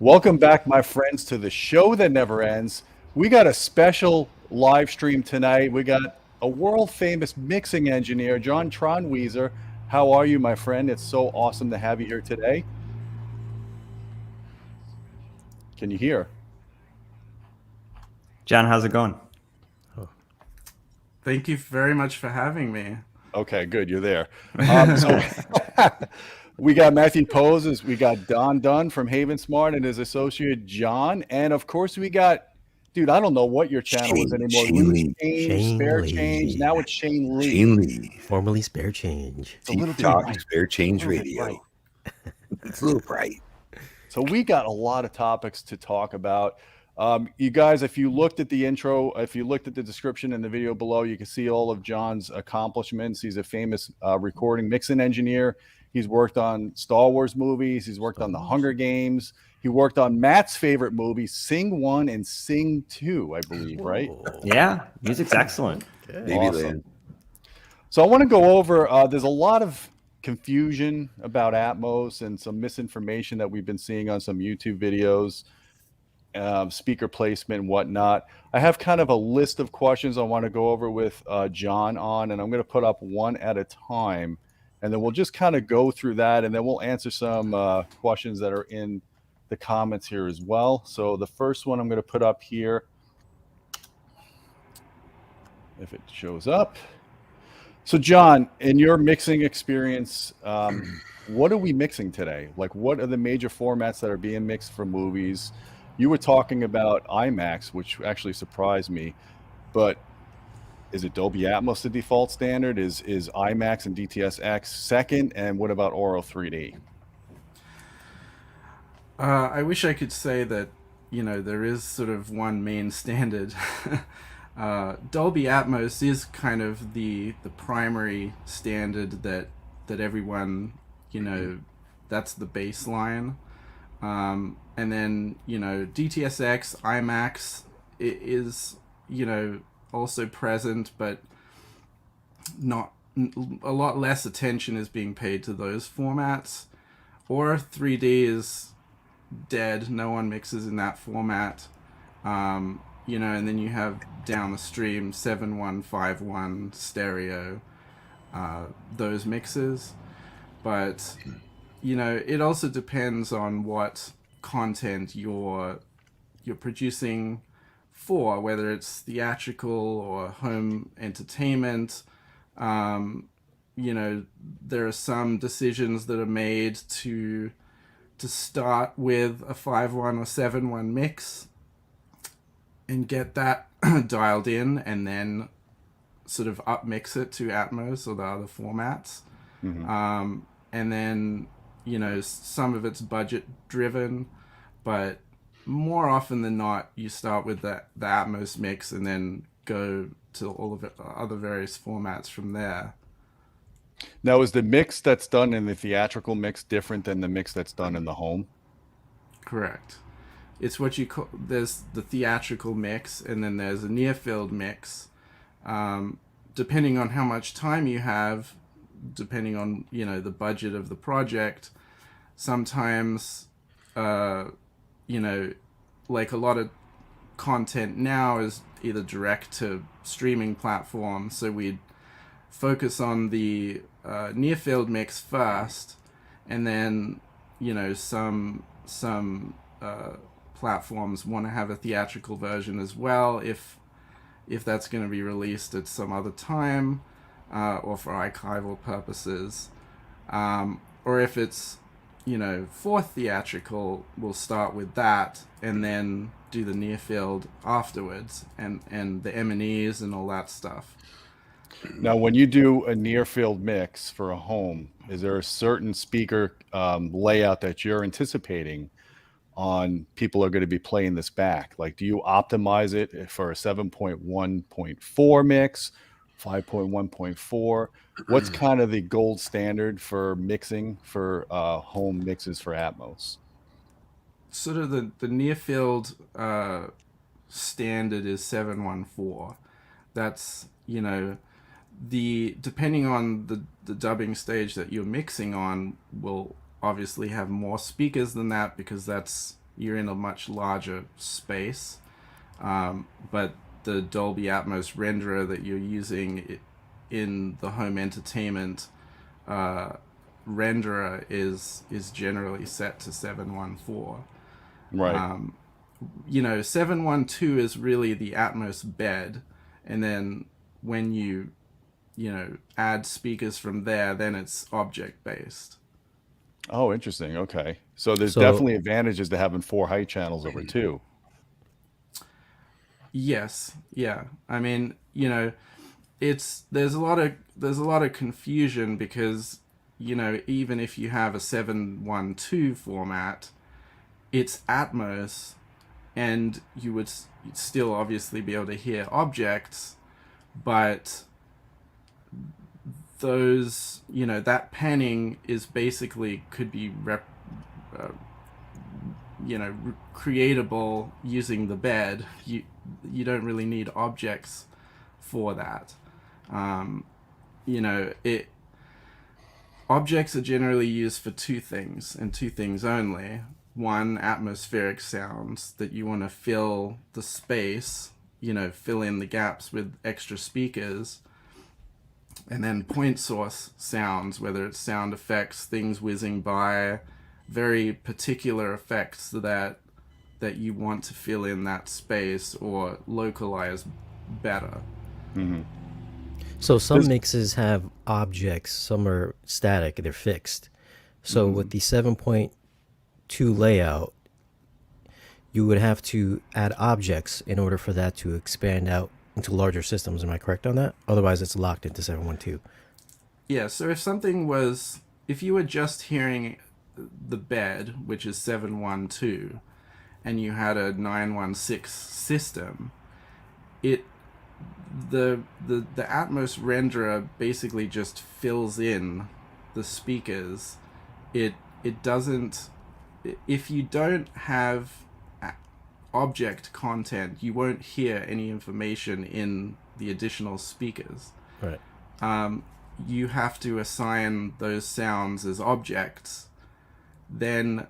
Welcome back, my friends, to the show that never ends. We got a special live stream tonight. We got a world famous mixing engineer, John Traunwieser. How are you, my friend? It's so awesome to have you here today. Can you hear? John, how's it going? Thank you very much for having me. Okay, good. You're there. So we got Matthew Poses. We got Don Dunn from Haven Smart and his associate John. And of course, we got, dude, I don't know what your channel is anymore. Loose Change, Spare Change. Now it's Shane Lee. Shane Lee. Formerly Spare Change. It's a little too Talk bright. Spare Change A little bit Radio. bright. It's a little bright. So we got a lot of topics to talk about. You guys, if you looked at the intro, if you looked at the description in the video below, you can see all of John's accomplishments. He's a famous recording mixing engineer. He's worked on Star Wars movies. He's worked on the Hunger Games. He worked on Matt's favorite movies, Sing 1 and Sing 2, I believe, right? Yeah, music's excellent. Baby Awesome. Land. So I want to go over, there's a lot of confusion about Atmos and some misinformation that we've been seeing on some YouTube videos, speaker placement and whatnot. I have kind of a list of questions I want to go over with John on, and I'm going to put up one at a time, and then we'll just kind of go through that, and then we'll answer some questions that are in the comments here as well. So the first one I'm going to put up here, if it shows up. So John, in your mixing experience, what are we mixing today? Like, what are the major formats that are being mixed for movies? You were talking about IMAX, which actually surprised me, but is it Dolby Atmos the default standard? Is IMAX and DTS-X second? And what about Auro 3D? I wish I could say that, there is sort of one main standard. Dolby Atmos is kind of the primary standard that everyone, that's the baseline. And then, DTS-X, IMAX is, also present, but not a lot less attention is being paid to those formats. Or 3D is dead. No one mixes in that format. And then you have down the stream 7151 stereo, those mixes. But, it also depends on what content you're producing for, whether it's theatrical or home entertainment. There are some decisions that are made to start with a 5.1 or 7.1 mix and get that dialed in, and then sort of up mix it to Atmos or the other formats. Mm-hmm. And then, some of it's budget driven, but more often than not, you start with the Atmos mix and then go to all of the other various formats from there. Now, is the mix that's done in the theatrical mix different than the mix that's done in the home? Correct. It's what you call, there's the theatrical mix, and then there's a near field mix. Depending on how much time you have, depending on, the budget of the project, sometimes, like a lot of content now is either direct to streaming platforms, so we'd focus on the near field mix first, and then, some platforms want to have a theatrical version as well if that's going to be released at some other time, or for archival purposes, or if it's for theatrical, we'll start with that and then do the near field afterwards, and the M&Es and all that stuff. Now, when you do a near field mix for a home, is there a certain speaker layout that you're anticipating on people are going to be playing this back? Like, do you optimize it for a 7.1.4 mix, 5.1.4? What's kind of the gold standard for mixing for home mixes for Atmos? Sort of the near field standard is 714. That's, depending on the dubbing stage that you're mixing on will obviously have more speakers than that, because that's you're in a much larger space. But the Dolby Atmos renderer that you're using in the home entertainment renderer is generally set to 714. Right. 712 is really the Atmos bed, and then when you add speakers from there, then it's object based. Oh, interesting. Okay. So there's So- definitely advantages to having 4 height channels over 2. Yes, yeah. I mean, there's a lot of confusion because even if you have a 712 format, it's Atmos, and you would still obviously be able to hear objects, but those that panning is basically could be creatable using the bed. You don't really need objects for that. Objects are generally used for 2 things and 2 things only. One, atmospheric sounds that you want to fill the space, fill in the gaps with extra speakers. And then point source sounds, whether it's sound effects, things whizzing by, very particular effects that you want to fill in that space or localize better. Mm-hmm. So some mixes have objects, some are static, they're fixed. So with the 7.2 layout, you would have to add objects in order for that to expand out into larger systems. Am I correct on that? Otherwise, it's locked into 712. Yeah, so if you were just hearing the bed, which is 712, and you had a 916 system, the Atmos renderer basically just fills in the speakers. It doesn't. If you don't have object content, you won't hear any information in the additional speakers. Right. You have to assign those sounds as objects. Then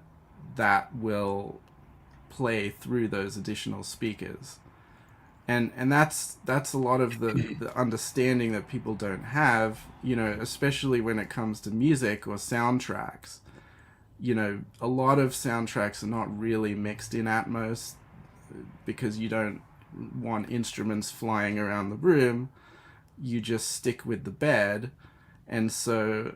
that will play through those additional speakers. And that's a lot of the understanding that people don't have, especially when it comes to music or soundtracks. A lot of soundtracks are not really mixed in Atmos because you don't want instruments flying around the room. You just stick with the bed. And so,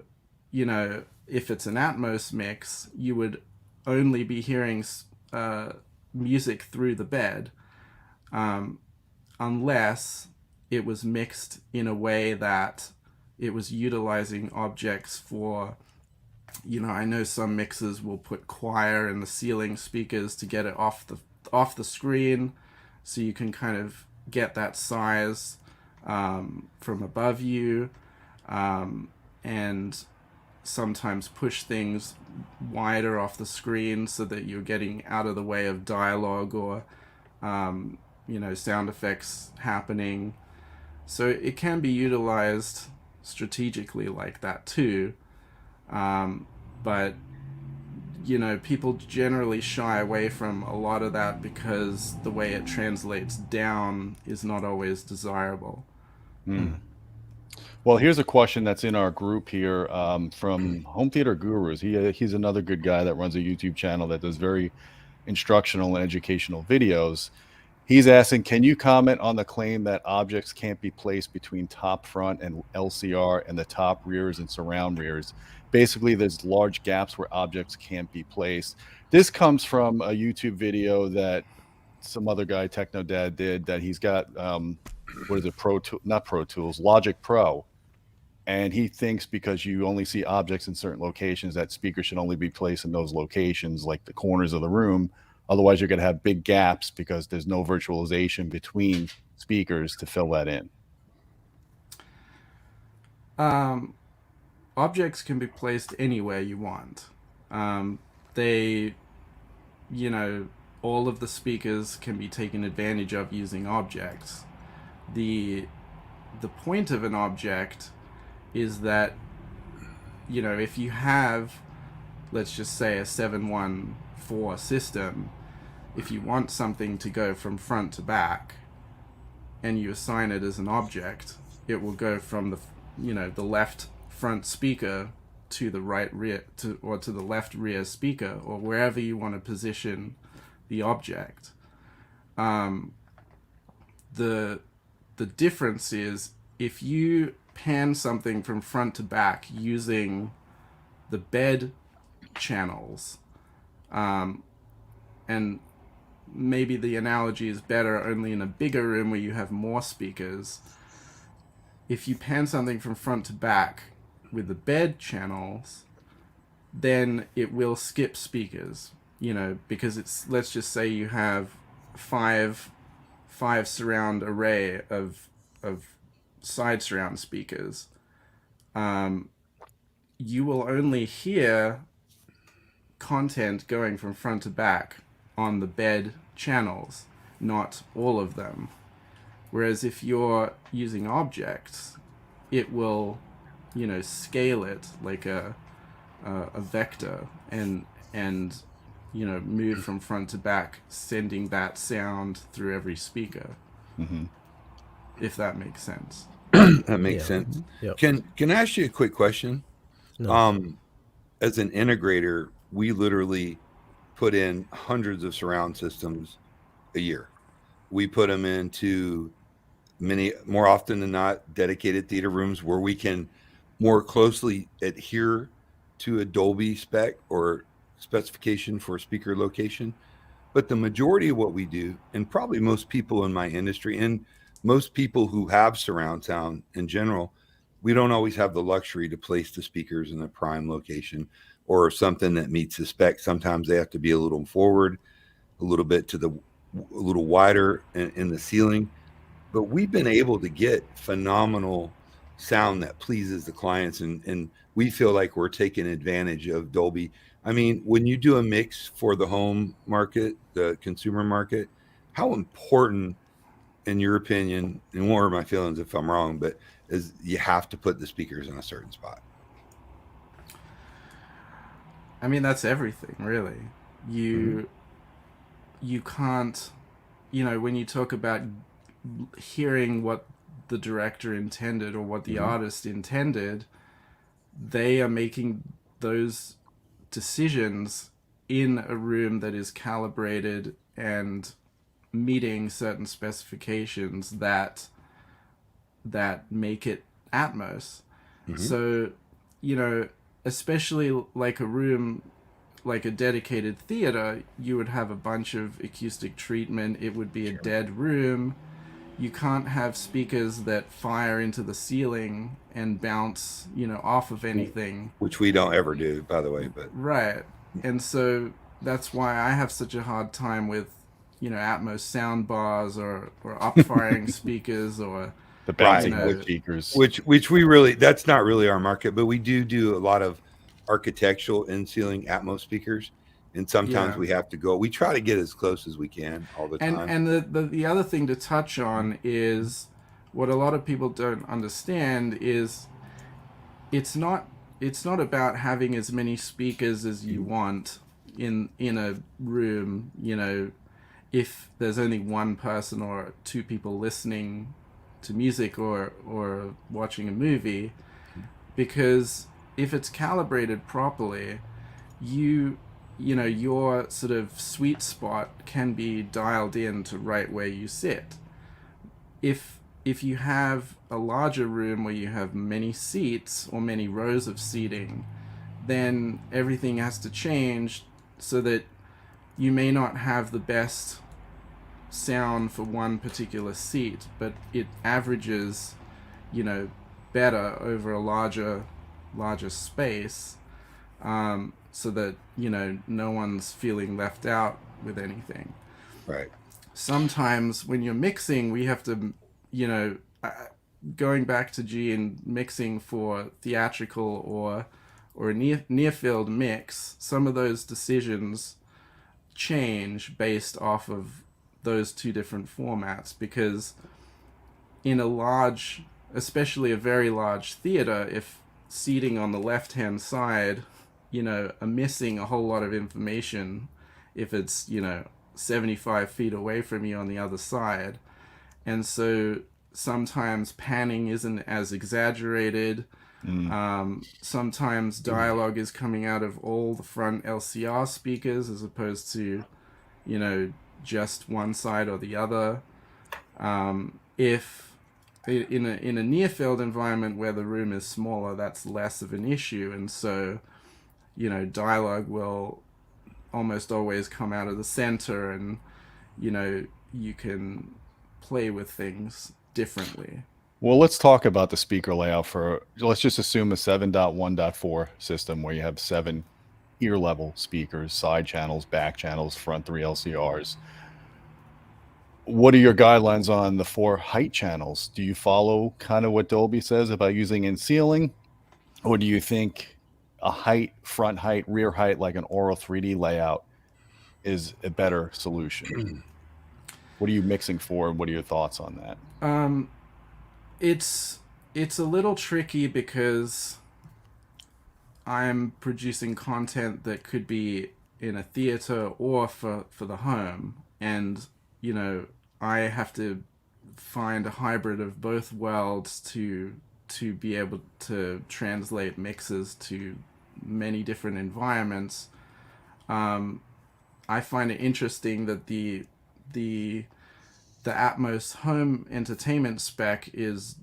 if it's an Atmos mix, you would only be hearing music through the bed, unless it was mixed in a way that it was utilizing objects for, I know some mixers will put choir in the ceiling speakers to get it off the screen, so you can kind of get that size from above you, and sometimes push things wider off the screen so that you're getting out of the way of dialogue or sound effects happening. So it can be utilized strategically like that too, but people generally shy away from a lot of that because the way it translates down is not always desirable. Well, here's a question that's in our group here from Home Theater Gurus. He's another good guy that runs a YouTube channel that does very instructional and educational videos. He's asking, can you comment on the claim that objects can't be placed between top front and LCR and the top rears and surround rears? Basically, there's large gaps where objects can't be placed. This comes from a YouTube video that some other guy, Techno Dad, did, that he's got, not Pro Tools, Logic Pro. And he thinks because you only see objects in certain locations, that speakers should only be placed in those locations, like the corners of the room. Otherwise, you're going to have big gaps because there's no virtualization between speakers to fill that in. Objects can be placed anywhere you want. All of the speakers can be taken advantage of using objects. The point of an object is that, if you have, let's just say, a 714 system, if you want something to go from front to back and you assign it as an object, it will go from the left front speaker to the right rear or to the left rear speaker, or wherever you want to position the object. The difference is if you pan something from front to back using the bed channels, and maybe the analogy is better only in a bigger room where you have more speakers. If you pan something from front to back with the bed channels, then it will skip speakers, because let's just say you have five surround array of side surround speakers. You will only hear content going from front to back on the bed channels, not all of them. Whereas if you're using objects, it will, scale it like a vector and move from front to back, sending that sound through every speaker. Mm-hmm. If that makes sense. That makes Yeah. sense. Yep. Can I ask you a quick question? No. As an integrator, we literally put in hundreds of surround systems a year. We put them into more often than not, dedicated theater rooms where we can more closely adhere to a Dolby spec or specification for speaker location. But the majority of what we do, and probably most people in my industry and most people who have surround sound in general, we don't always have the luxury to place the speakers in the prime location or something that meets the spec. Sometimes they have to be a little forward, a little bit a little wider in the ceiling. But we've been able to get phenomenal sound that pleases the clients, and we feel like we're taking advantage of Dolby. I mean, when you do a mix for the home market, the consumer market, how important, in your opinion, and what are my feelings if I'm wrong, but is you have to put the speakers in a certain spot? I mean, that's everything, really. You can't, when you talk about hearing what the director intended or what the artist intended, they are making those decisions in a room that is calibrated and meeting certain specifications that make it Atmos. So, especially like a room, like a dedicated theater, you would have a bunch of acoustic treatment. It would be a dead room. You can't have speakers that fire into the ceiling and bounce, off of anything. Which we don't ever do, by the way. But Right. And so that's why I have such a hard time with, Atmos soundbars or upfiring speakers or The bouncing Right. wood speakers. which we really, that's not really our market, but we do a lot of architectural in ceiling Atmos speakers, and sometimes Yeah. we have to go. We try to get as close as we can all the time. And the other thing to touch on is what a lot of people don't understand is it's not about having as many speakers as you want in a room, if there's only one person or two people listening to music or watching a movie, because if it's calibrated properly, your sort of sweet spot can be dialed in to right where you sit. If you have a larger room where you have many seats or many rows of seating, then everything has to change so that you may not have the best sound for one particular seat, but it averages, better over a larger space, so that no one's feeling left out with anything. Right. Sometimes when you're mixing, we have to, going back to G and mixing for theatrical or a near field mix, some of those decisions change based off of those two different formats, because in a large, especially a very large theater, if seating on the left hand side, are missing a whole lot of information, if it's 75 feet away from you on the other side. And so sometimes panning isn't as exaggerated. Sometimes dialogue is coming out of all the front LCR speakers as opposed to, just one side or the other. If in a near field environment where the room is smaller, that's less of an issue, and so dialogue will almost always come out of the center, and you can play with things differently. Well, let's talk about the speaker layout let's just assume a 7.1.4 system where you have 7 ear level speakers, side channels, back channels, front 3 LCRs. What are your guidelines on the 4 height channels? Do you follow kind of what Dolby says about using in ceiling? Or do you think a height, front height, rear height, like an Auro 3D layout is a better solution? What are you mixing for, and what are your thoughts on that? It's a little tricky because I'm producing content that could be in a theater or for the home, and I have to find a hybrid of both worlds to be able to translate mixes to many different environments. I find it interesting that the Atmos home entertainment spec is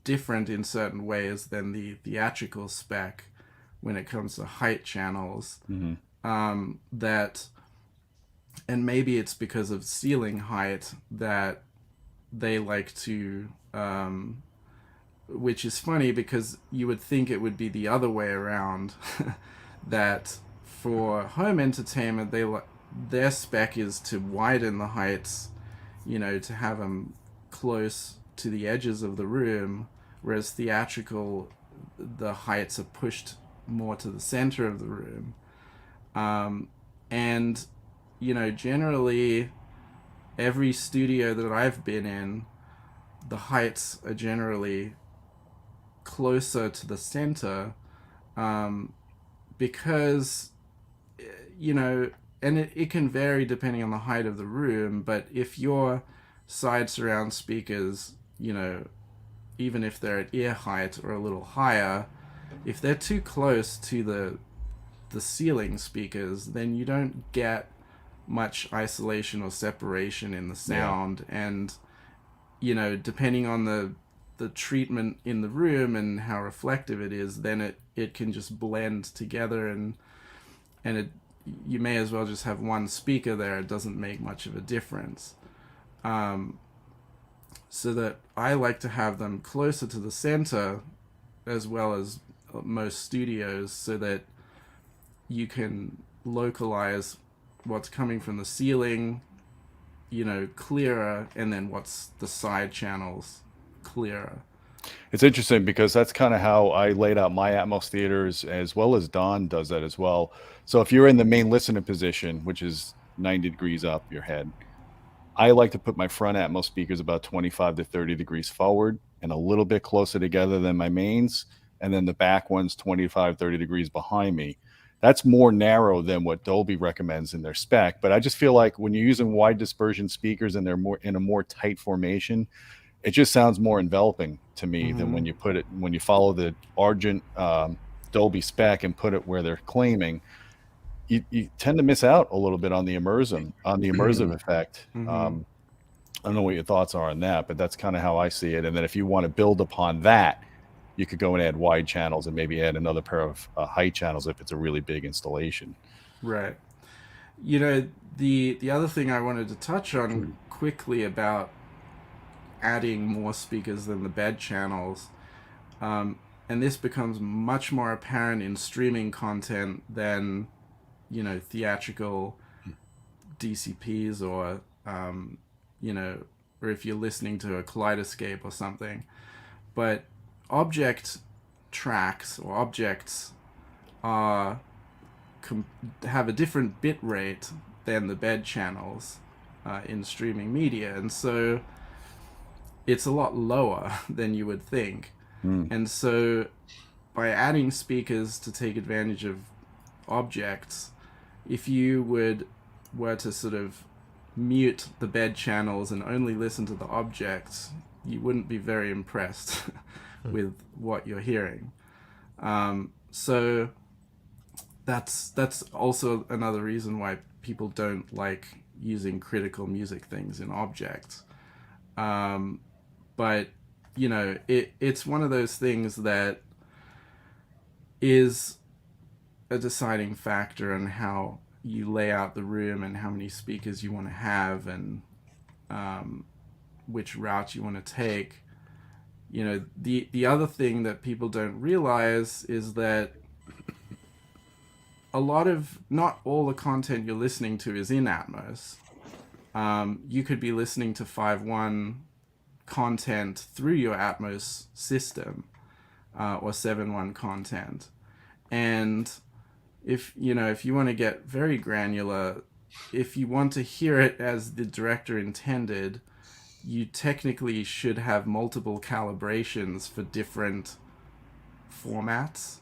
different in certain ways than the theatrical spec when it comes to height channels. And maybe it's because of ceiling height that they like to, which is funny because you would think it would be the other way around, that for home entertainment, their spec is to widen the heights, to have them close to the edges of the room, whereas theatrical, the heights are pushed more to the center of the room. And generally, every studio that I've been in, the heights are generally closer to the center, because, and it can vary depending on the height of the room, but if your side surround speakers, even if they're at ear height or a little higher, if they're too close to the ceiling speakers, then you don't get much isolation or separation in the sound. And depending on the treatment in the room and how reflective it is, then it can just blend together, and you may as well just have one speaker there. It doesn't make much of a difference. So that I like to have them closer to the center as well as most studios, so that you can localize what's coming from the ceiling, clearer, and then what's the side channels clearer. It's interesting because that's kind of how I laid out my Atmos theaters, as well as Don does that as well. So if you're in the main listening position, which is 90 degrees up your head, I like to put my front Atmos speakers about 25 to 30 degrees forward and a little bit closer together than my mains, and then the back one's 25, 30 degrees behind me. That's more narrow than what Dolby recommends in their spec, but I just feel like when you're using wide dispersion speakers and they're more in a more tight formation, it just sounds more enveloping to me than when you follow the Argent Dolby spec and put it where they're claiming. You tend to miss out a little bit on the immersive effect. I don't know what your thoughts are on that, but that's kind of how I see it. And then if you want to build upon that, you could go and add wide channels and maybe add another pair of height channels if it's a really big installation. Right. The other thing I wanted to touch on quickly about adding more speakers than the bed channels, and this becomes much more apparent in streaming content than theatrical DCPs, or or if you're listening to a Kaleidoscape or something. But object tracks or objects have a different bit rate than the bed channels in streaming media, and so it's a lot lower than you would think. And so by adding speakers to take advantage of objects, if you would were to sort of mute the bed channels and only listen to the objects, you wouldn't be very impressed with what you're hearing. So that's also another reason why people don't like using critical music things in objects. But you know, it's one of those things that is a deciding factor on how you lay out the room and how many speakers you want to have, and which route you want to take. You know, the other thing that people don't realize is that not all the content you're listening to is in Atmos. You could be listening to 5.1 content through your Atmos system, or 7.1 content. And if you want to get very granular, if you want to hear it as the director intended, you technically should have multiple calibrations for different formats.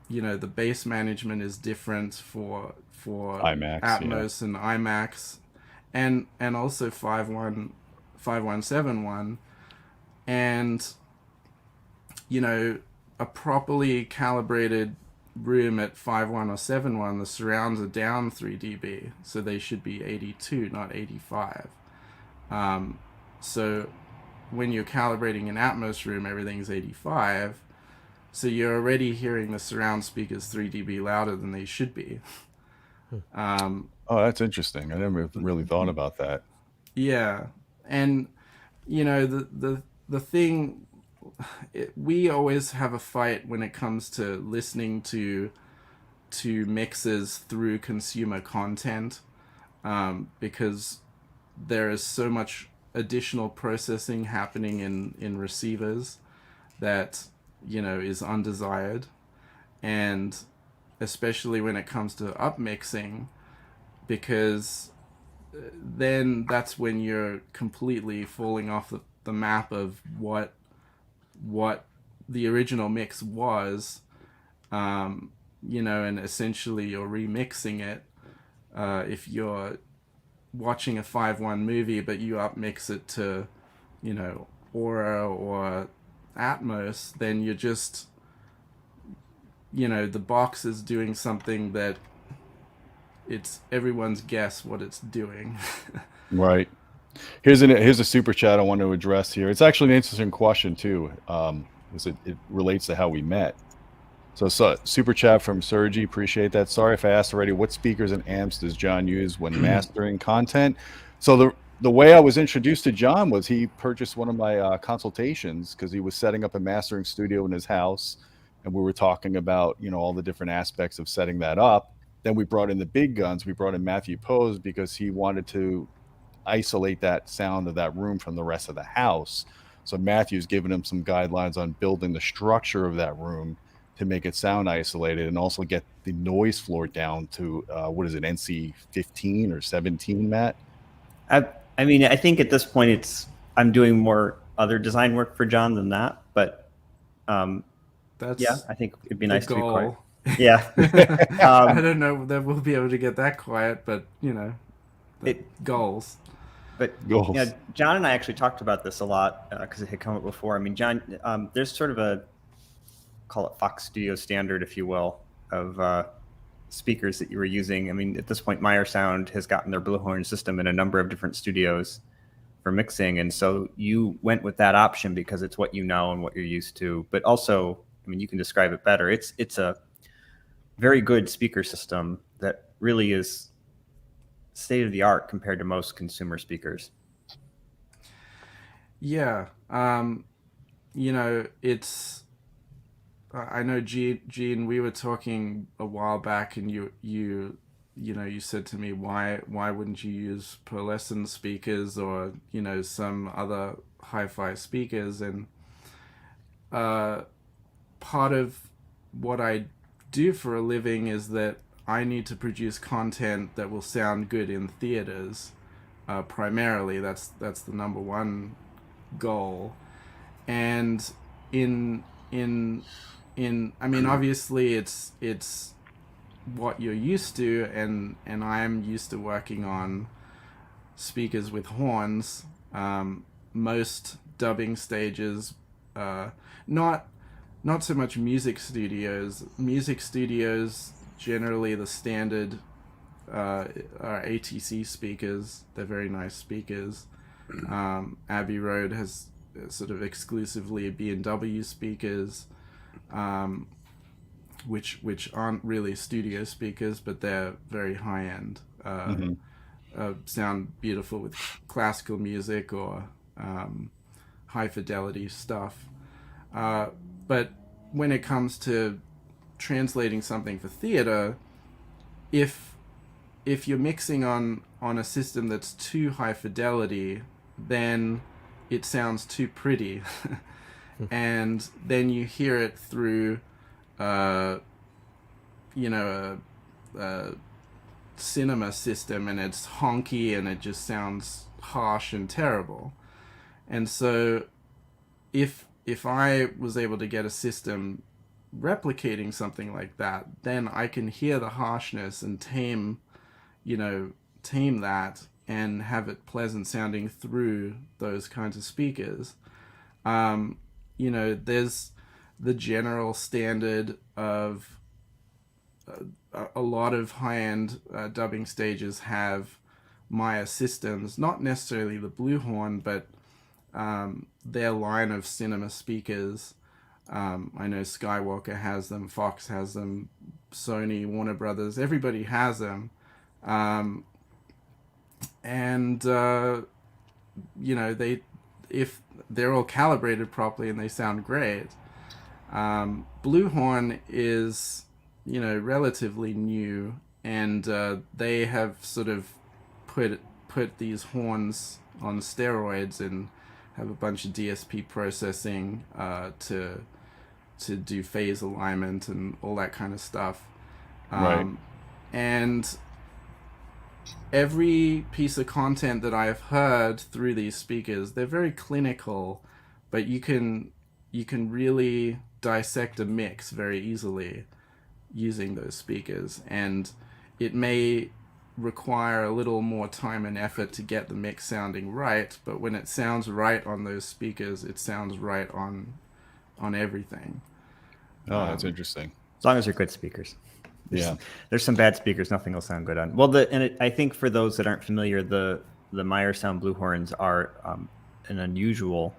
You know, the bass management is different for IMAX, Atmos and IMAX, and also 5.1, 7.1, and you know, a properly calibrated room at 5.1 or 7.1, the surrounds are down 3 dB, so they should be 82, not 85. So when you're calibrating an Atmos room, everything's 85. So you're already hearing the surround speakers 3 dB louder than they should be. Oh, that's interesting. I never really thought about that. Yeah, and you know, the thing, we always have a fight when it comes to listening to mixes through consumer content, because there is so much additional processing happening in receivers that, you know, is undesired, and especially when it comes to upmixing, because then that's when you're completely falling off the map of what the original mix was, you know, and essentially you're remixing it. If you're watching a 5.1 movie but you upmix it to, you know, Auro or Atmos, then you're just, you know, the box is doing something that it's everyone's guess what it's doing. Right. Here's a super chat I want to address here. It's actually an interesting question too, because it relates to how we met. So super chat from Sergi, appreciate that. Sorry if I asked already, what speakers and amps does John use when mastering content? So the way I was introduced to John was he purchased one of my consultations because he was setting up a mastering studio in his house, and we were talking about, you know, all the different aspects of setting that up. Then we brought in the big guns. We brought in Matthew Pose because he wanted to isolate that sound of that room from the rest of the house. So Matthew's given him some guidelines on building the structure of that room to make it sound isolated and also get the noise floor down to what is it, NC 15 or 17, Matt? I mean, I think at this point I'm doing more other design work for John than that, but That's yeah, I think it'd be nice to be quiet. goal. Yeah. I don't know that we'll be able to get that quiet, but you know, goals. But Goals. yeah, John and I actually talked about this a lot because it had come up before. I mean, John, there's sort of call it Fox Studio standard, if you will, of speakers that you were using. I mean, at this point, Meyer Sound has gotten their Bluehorn system in a number of different studios for mixing. And so you went with that option because it's what you know and what you're used to. But also, I mean, you can describe it better. It's a very good speaker system that really is state of the art compared to most consumer speakers. Yeah. You know, I know Gene, we were talking a while back, and you said to me, why wouldn't you use pearlescent speakers or, you know, some other hi-fi speakers? And part of what I do for a living is that I need to produce content that will sound good in theaters. Primarily, that's the number one goal. And I mean, obviously it's what you're used to, and I'm used to working on speakers with horns. Most dubbing stages, not so much music studios. Music studios, generally the standard are ATC speakers. They're very nice speakers. Abbey Road has sort of exclusively B&W speakers, which aren't really studio speakers, but they're very high end. Sound beautiful with classical music or high fidelity stuff. But when it comes to translating something for theater, if you're mixing on a system that's too high fidelity, then it sounds too pretty. And then you hear it through a cinema system, and it's honky and it just sounds harsh and terrible. And so if I was able to get a system replicating something like that, then I can hear the harshness and tame that and have it pleasant sounding through those kinds of speakers. There's the general standard of a lot of high-end dubbing stages have Maya systems, not necessarily the Blue Horn, but their line of cinema speakers. I know Skywalker has them, Fox has them, Sony, Warner Brothers, everybody has them. If they're all calibrated properly and they sound great. Blue Horn is, relatively new, and they have sort of put these horns on steroids and have a bunch of DSP processing to do phase alignment and all that kind of stuff. Right. And every piece of content that I've heard through these speakers, they're very clinical, but you can really dissect a mix very easily using those speakers, and it may require a little more time and effort to get the mix sounding right, but when it sounds right on those speakers, it sounds right on everything. Oh, that's interesting. As long as they're good speakers. Yeah. There's some bad speakers nothing will sound good on. Well, I think for those that aren't familiar, the Meyer Sound Blue Horns are an unusual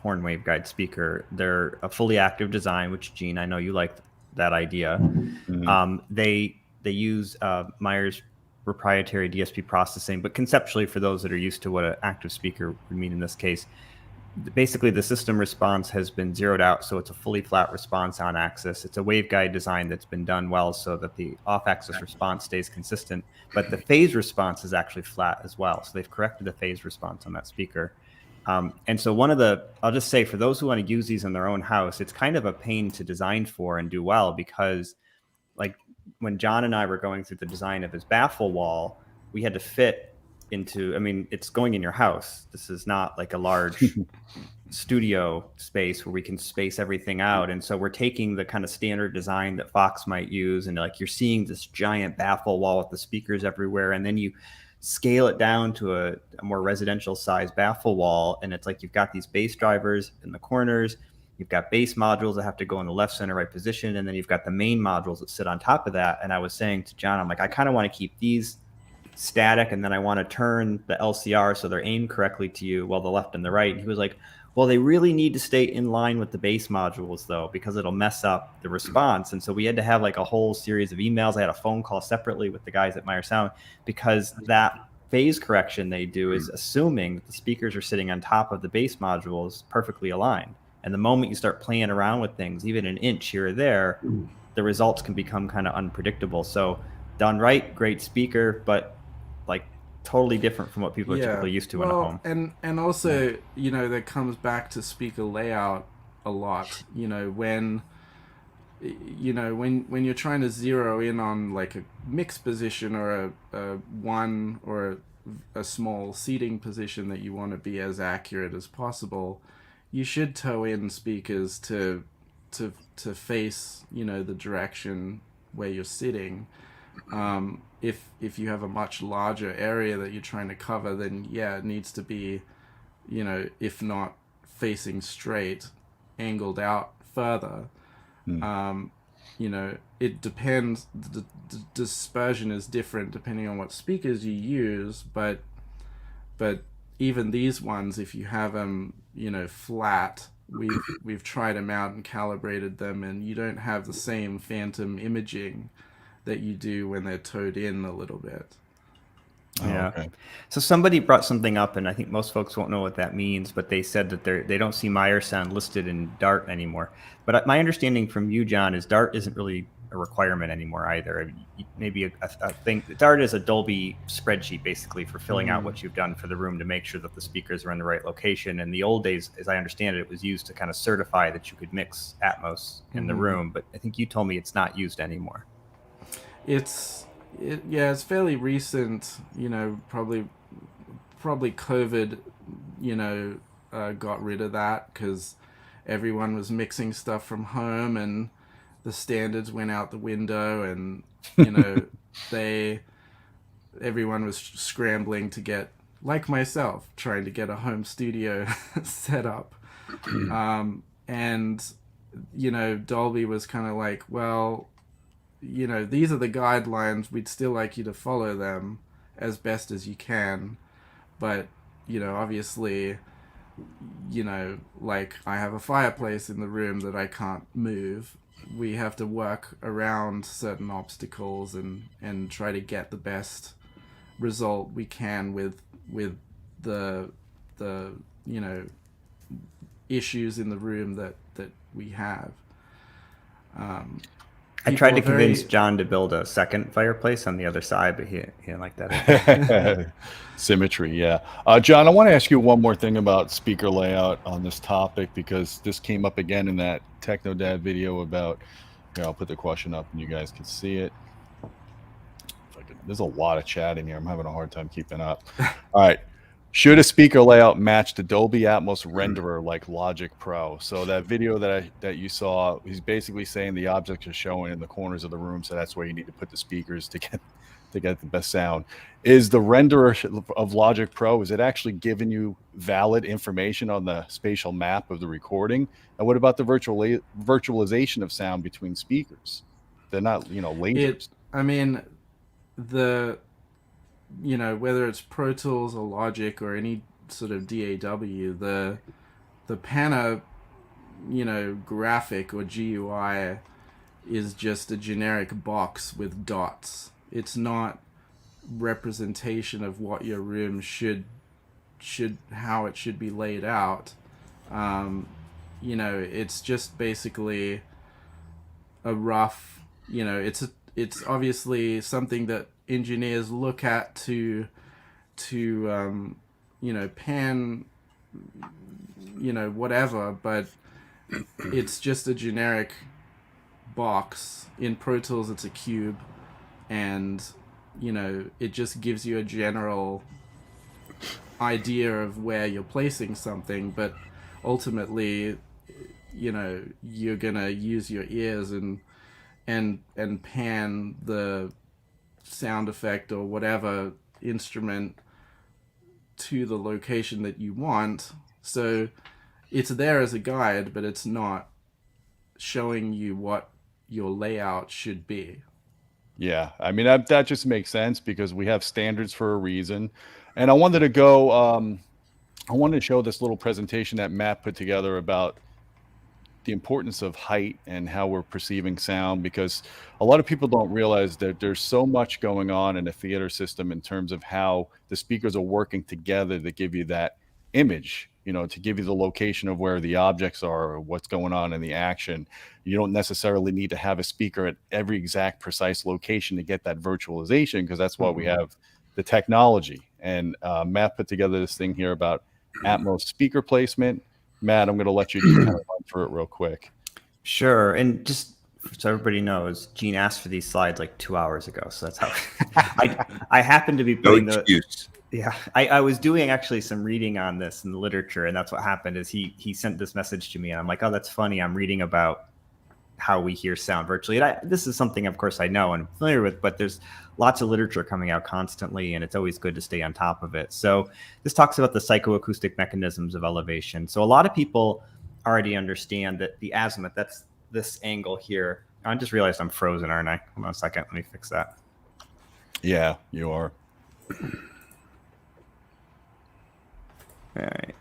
horn waveguide speaker. They're a fully active design, which, Gene, I know you like that idea. Mm-hmm. They use Meyer's proprietary DSP processing, but conceptually, for those that are used to what an active speaker would mean in this case, basically the system response has been zeroed out, so it's a fully flat response on axis. It's a waveguide design that's been done well so that the off-axis response stays consistent, but the phase response is actually flat as well. So they've corrected the phase response on that speaker. And so I'll just say, for those who want to use these in their own house, it's kind of a pain to design for and do well, because like when John and I were going through the design of his baffle wall, we had to fit into, it's going in your house. This is not like a large studio space where we can space everything out. And so we're taking the kind of standard design that Fox might use, and like you're seeing this giant baffle wall with the speakers everywhere, and then you scale it down to a more residential size baffle wall, and it's like you've got these bass drivers in the corners, you've got bass modules that have to go in the left, center, right position, and then you've got the main modules that sit on top of that. And I was saying to John, I'm like, I kind of want to keep these static, and then I want to turn the LCR so they're aimed correctly to you, while the left and the right. And he was like, well, they really need to stay in line with the bass modules though, because it'll mess up the response. And so we had to have like a whole series of emails. I had a phone call separately with the guys at Meyer Sound, because that phase correction they do is assuming that the speakers are sitting on top of the bass modules perfectly aligned. And the moment you start playing around with things, even an inch here or there, the results can become kind of unpredictable. So done right, great speaker, but like totally different from what people are typically used to in a home. And also, that comes back to speaker layout a lot. When you're trying to zero in on like a mix position or a one or a small seating position that you want to be as accurate as possible, you should toe in speakers to face the direction where you're sitting. If you have a much larger area that you're trying to cover, then yeah, it needs to be, if not facing straight, angled out further. It depends. The dispersion is different depending on what speakers you use, but even these ones, if you have them, flat, we've tried them out and calibrated them, and you don't have the same phantom imaging that you do when they're towed in a little bit. Yeah. Okay. So somebody brought something up, and I think most folks won't know what that means, but they said that they don't see Meyer sound listed in Dart anymore. But my understanding from you, John, is Dart isn't really a requirement anymore either. I mean, maybe a thing. Dart is a Dolby spreadsheet basically for filling out what you've done for the room to make sure that the speakers are in the right location. In the old days, as I understand it, it was used to kind of certify that you could mix Atmos in the room. But I think you told me it's not used anymore. It's fairly recent. Probably COVID, got rid of that because everyone was mixing stuff from home, and the standards went out the window, and everyone was scrambling to get, like myself, trying to get a home studio set up. And Dolby was kind of like, well, these are the guidelines. We'd still like you to follow them as best as you can. But, obviously, like I have a fireplace in the room that I can't move. We have to work around certain obstacles and try to get the best result we can with the issues in the room that we have. I tried to convince John to build a second fireplace on the other side, but he didn't like that. Symmetry, yeah. John, I want to ask you one more thing about speaker layout on this topic, because this came up again in that Techno Dad video about, I'll put the question up and you guys can see it. There's a lot of chat in here. I'm having a hard time keeping up. All right. Should a speaker layout match the Dolby Atmos renderer like Logic Pro? So that video that you saw, he's basically saying the objects are showing in the corners of the room, so that's where you need to put the speakers to get the best sound. Is the renderer of Logic Pro, is it actually giving you valid information on the spatial map of the recording? And what about the virtualization of sound between speakers? They're not, lasers. Whether it's Pro Tools or Logic or any sort of DAW, the Pana, graphic or GUI is just a generic box with dots. It's not representation of what your room should how it should be laid out. It's just basically a rough, it's obviously something that engineers look at to pan, whatever, but it's just a generic box. In Pro Tools it's a cube, and it just gives you a general idea of where you're placing something, but ultimately you're gonna use your ears and pan the sound effect or whatever instrument to the location that you want. So it's there as a guide, but it's not showing you what your layout should be. Yeah, that just makes sense because we have standards for a reason. And I wanted to go, I wanted to show this little presentation that Matt put together about the importance of height and how we're perceiving sound, because a lot of people don't realize that there's so much going on in a theater system in terms of how the speakers are working together to give you that image, to give you the location of where the objects are or what's going on in the action. You don't necessarily need to have a speaker at every exact precise location to get that virtualization, because that's why we have the technology. And Matt put together this thing here about Atmos speaker placement. Matt, I'm going to let you just kind of run through it real quick. Sure. And just so everybody knows, Gene asked for these slides like 2 hours ago. So that's how I happen to be putting I was doing actually some reading on this in the literature. And that's what happened is he sent this message to me. And I'm like, oh, that's funny. I'm reading about how we hear sound virtually. And this is something, of course, I know and I'm familiar with, but there's lots of literature coming out constantly, and it's always good to stay on top of it. So this talks about the psychoacoustic mechanisms of elevation. So a lot of people already understand that the azimuth, that's this angle here. I just realized I'm frozen, aren't I? Hold on a second. Let me fix that. Yeah, you are. All right.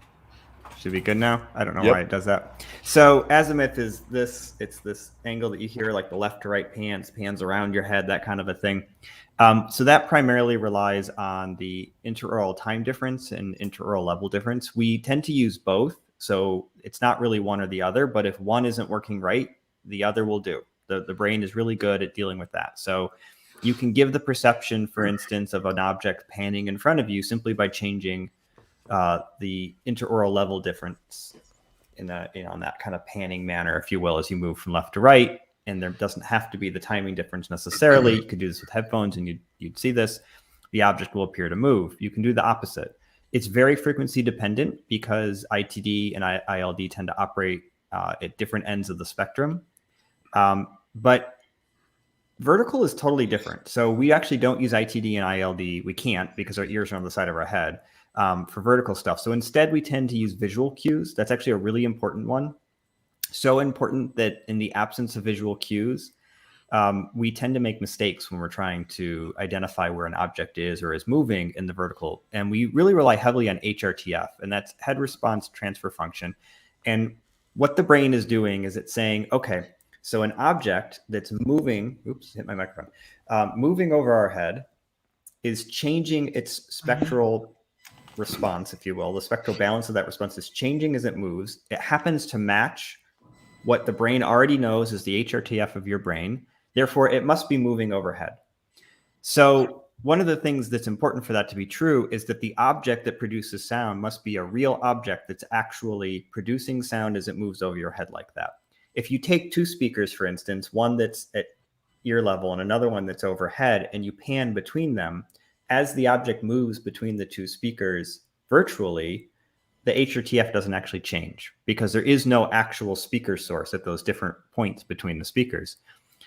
Should be good now. I don't know Yep. why it does that. So azimuth is this, it's this angle that you hear, like the left to right pans around your head, that kind of a thing. So that primarily relies on the interaural time difference and interaural level difference. We tend to use both. So it's not really one or the other, but if one isn't working right, the other will do. The brain is really good at dealing with that. So you can give the perception, for instance, of an object panning in front of you simply by changing the interaural level difference in that kind of panning manner, if you will, as you move from left to right. And there doesn't have to be the timing difference necessarily. You could do this with headphones and you'd see this. The object will appear to move. You can do the opposite. It's very frequency dependent because ITD and ILD tend to operate at different ends of the spectrum. But vertical is totally different. So we actually don't use ITD and ILD. We can't because our ears are on the side of our head for vertical stuff. So instead, we tend to use visual cues. That's actually a really important one. So important that in the absence of visual cues, we tend to make mistakes when we're trying to identify where an object is or is moving in the vertical. And we really rely heavily on HRTF, and that's head response transfer function. And what the brain is doing is it's saying, okay, so an object that's moving, oops, hit my microphone, moving over our head is changing its spectral response, if you will. The spectral balance of that response is changing as it moves. It happens to match what the brain already knows is the HRTF of your brain. Therefore, it must be moving overhead. So one of the things that's important for that to be true is that the object that produces sound must be a real object that's actually producing sound as it moves over your head like that. If you take two speakers, for instance, one that's at ear level and another one that's overhead, and you pan between them, as the object moves between the two speakers virtually, the HRTF doesn't actually change because there is no actual speaker source at those different points between the speakers.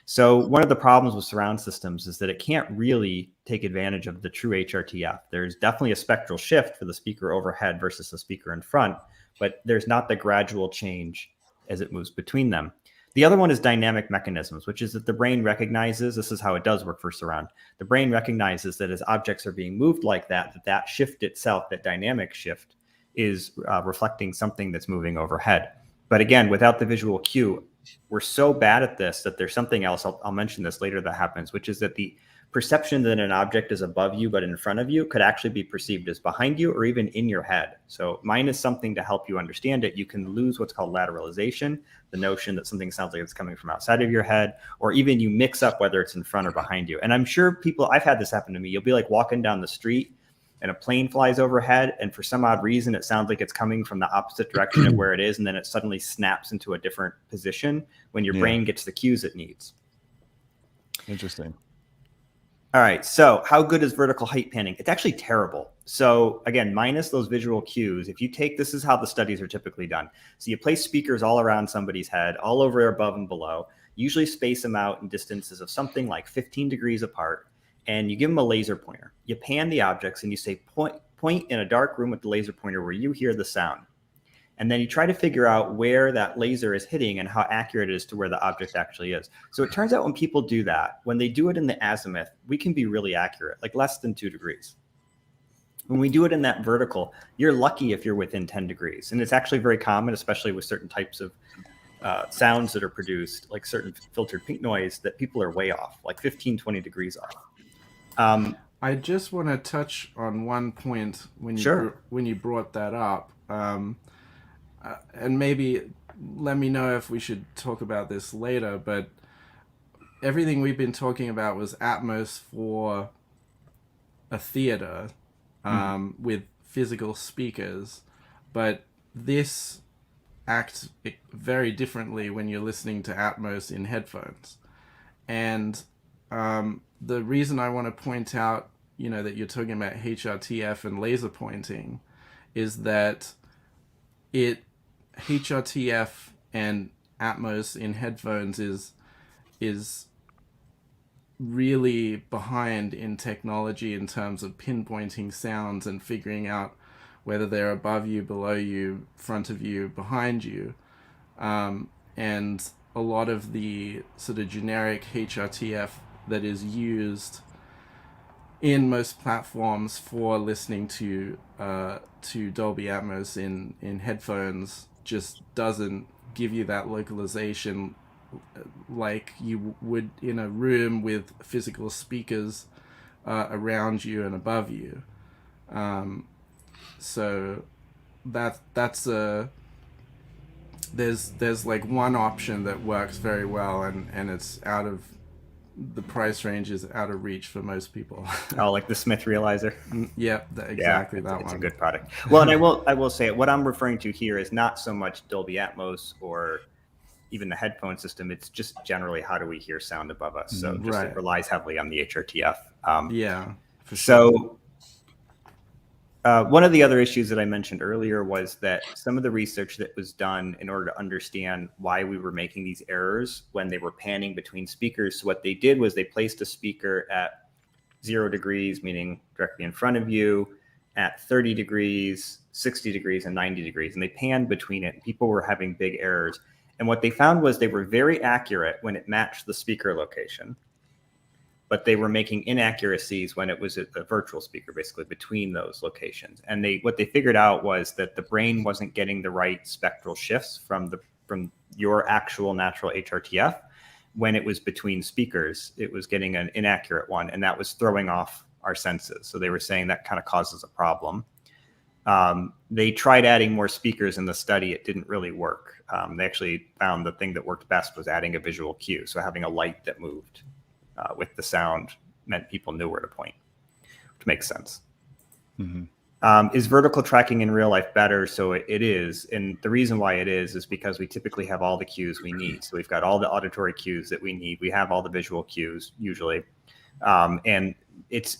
So one of the problems with surround systems is that it can't really take advantage of the true HRTF. There's definitely a spectral shift for the speaker overhead versus the speaker in front, but there's not the gradual change as it moves between them. The other one is dynamic mechanisms, which is that the brain recognizes, this is how it does work for surround. The brain recognizes that as objects are being moved like that, that shift itself, that dynamic shift, is reflecting something that's moving overhead. But again, without the visual cue, we're so bad at this that there's something else, I'll mention this later, that happens, which is that the perception that an object is above you but in front of you could actually be perceived as behind you or even in your head. So minus something to help you understand it, you can lose what's called lateralization, the notion that something sounds like it's coming from outside of your head, or even you mix up whether it's in front or behind you. And I'm sure I've had this happen to me. You'll be like walking down the street and a plane flies overhead, and for some odd reason, it sounds like it's coming from the opposite direction of where it is, and then it suddenly snaps into a different position when your brain gets the cues it needs. Interesting. All right, so how good is vertical height panning? It's actually terrible. So again, minus those visual cues, if you take, this is how the studies are typically done. So you place speakers all around somebody's head, all over, above and below, usually space them out in distances of something like 15 degrees apart, and you give them a laser pointer. You pan the objects and you say, point in a dark room with the laser pointer where you hear the sound. And then you try to figure out where that laser is hitting and how accurate it is to where the object actually is. So it turns out when people do that, when they do it in the azimuth, we can be really accurate, like less than 2 degrees. When we do it in that vertical, you're lucky if you're within 10 degrees. And it's actually very common, especially with certain types of sounds that are produced, like certain filtered pink noise, that people are way off, like 15, 20 degrees off. I just want to touch on one point when you brought that up. And maybe let me know if we should talk about this later, but everything we've been talking about was Atmos for a theater with physical speakers, but this acts very differently when you're listening to Atmos in headphones. And the reason I want to point out, that you're talking about HRTF and laser pointing is that HRTF and Atmos in headphones is really behind in technology in terms of pinpointing sounds and figuring out whether they're above you, below you, front of you, behind you. And a lot of the sort of generic HRTF that is used in most platforms for listening to Dolby Atmos in headphones just doesn't give you that localization like you would in a room with physical speakers around you and above you. So that's a there's like one option that works very well, and it's out of the price range is out of reach for most people. Oh, like the Smith Realizer. Yep, exactly. Yeah, that it's one. a good product. Well, and I will say what I'm referring to here is not so much Dolby Atmos or even the headphone system. It's just generally how do we hear sound above us. So just Right. it relies heavily on the HRTF. Yeah, for sure. So one of the other issues that I mentioned earlier was that some of the research that was done in order to understand why we were making these errors when they were panning between speakers. So what they did was they placed a speaker at 0 degrees, meaning directly in front of you, at 30 degrees, 60 degrees, and 90 degrees. And they panned between it. And people were having big errors. And what they found was they were very accurate when it matched the speaker location, but they were making inaccuracies when it was a virtual speaker, basically between those locations. And what they figured out was that the brain wasn't getting the right spectral shifts from your actual natural HRTF. When it was between speakers, it was getting an inaccurate one, and that was throwing off our senses. So they were saying that kind of causes a problem. They tried adding more speakers in the study. It didn't really work. They actually found the thing that worked best was adding a visual cue. So having a light that moved with the sound meant people knew where to point, which makes sense. Mm-hmm. Is vertical tracking in real life better? So it is. And the reason why it is because we typically have all the cues we need. So we've got all the auditory cues that we need. We have all the visual cues usually. And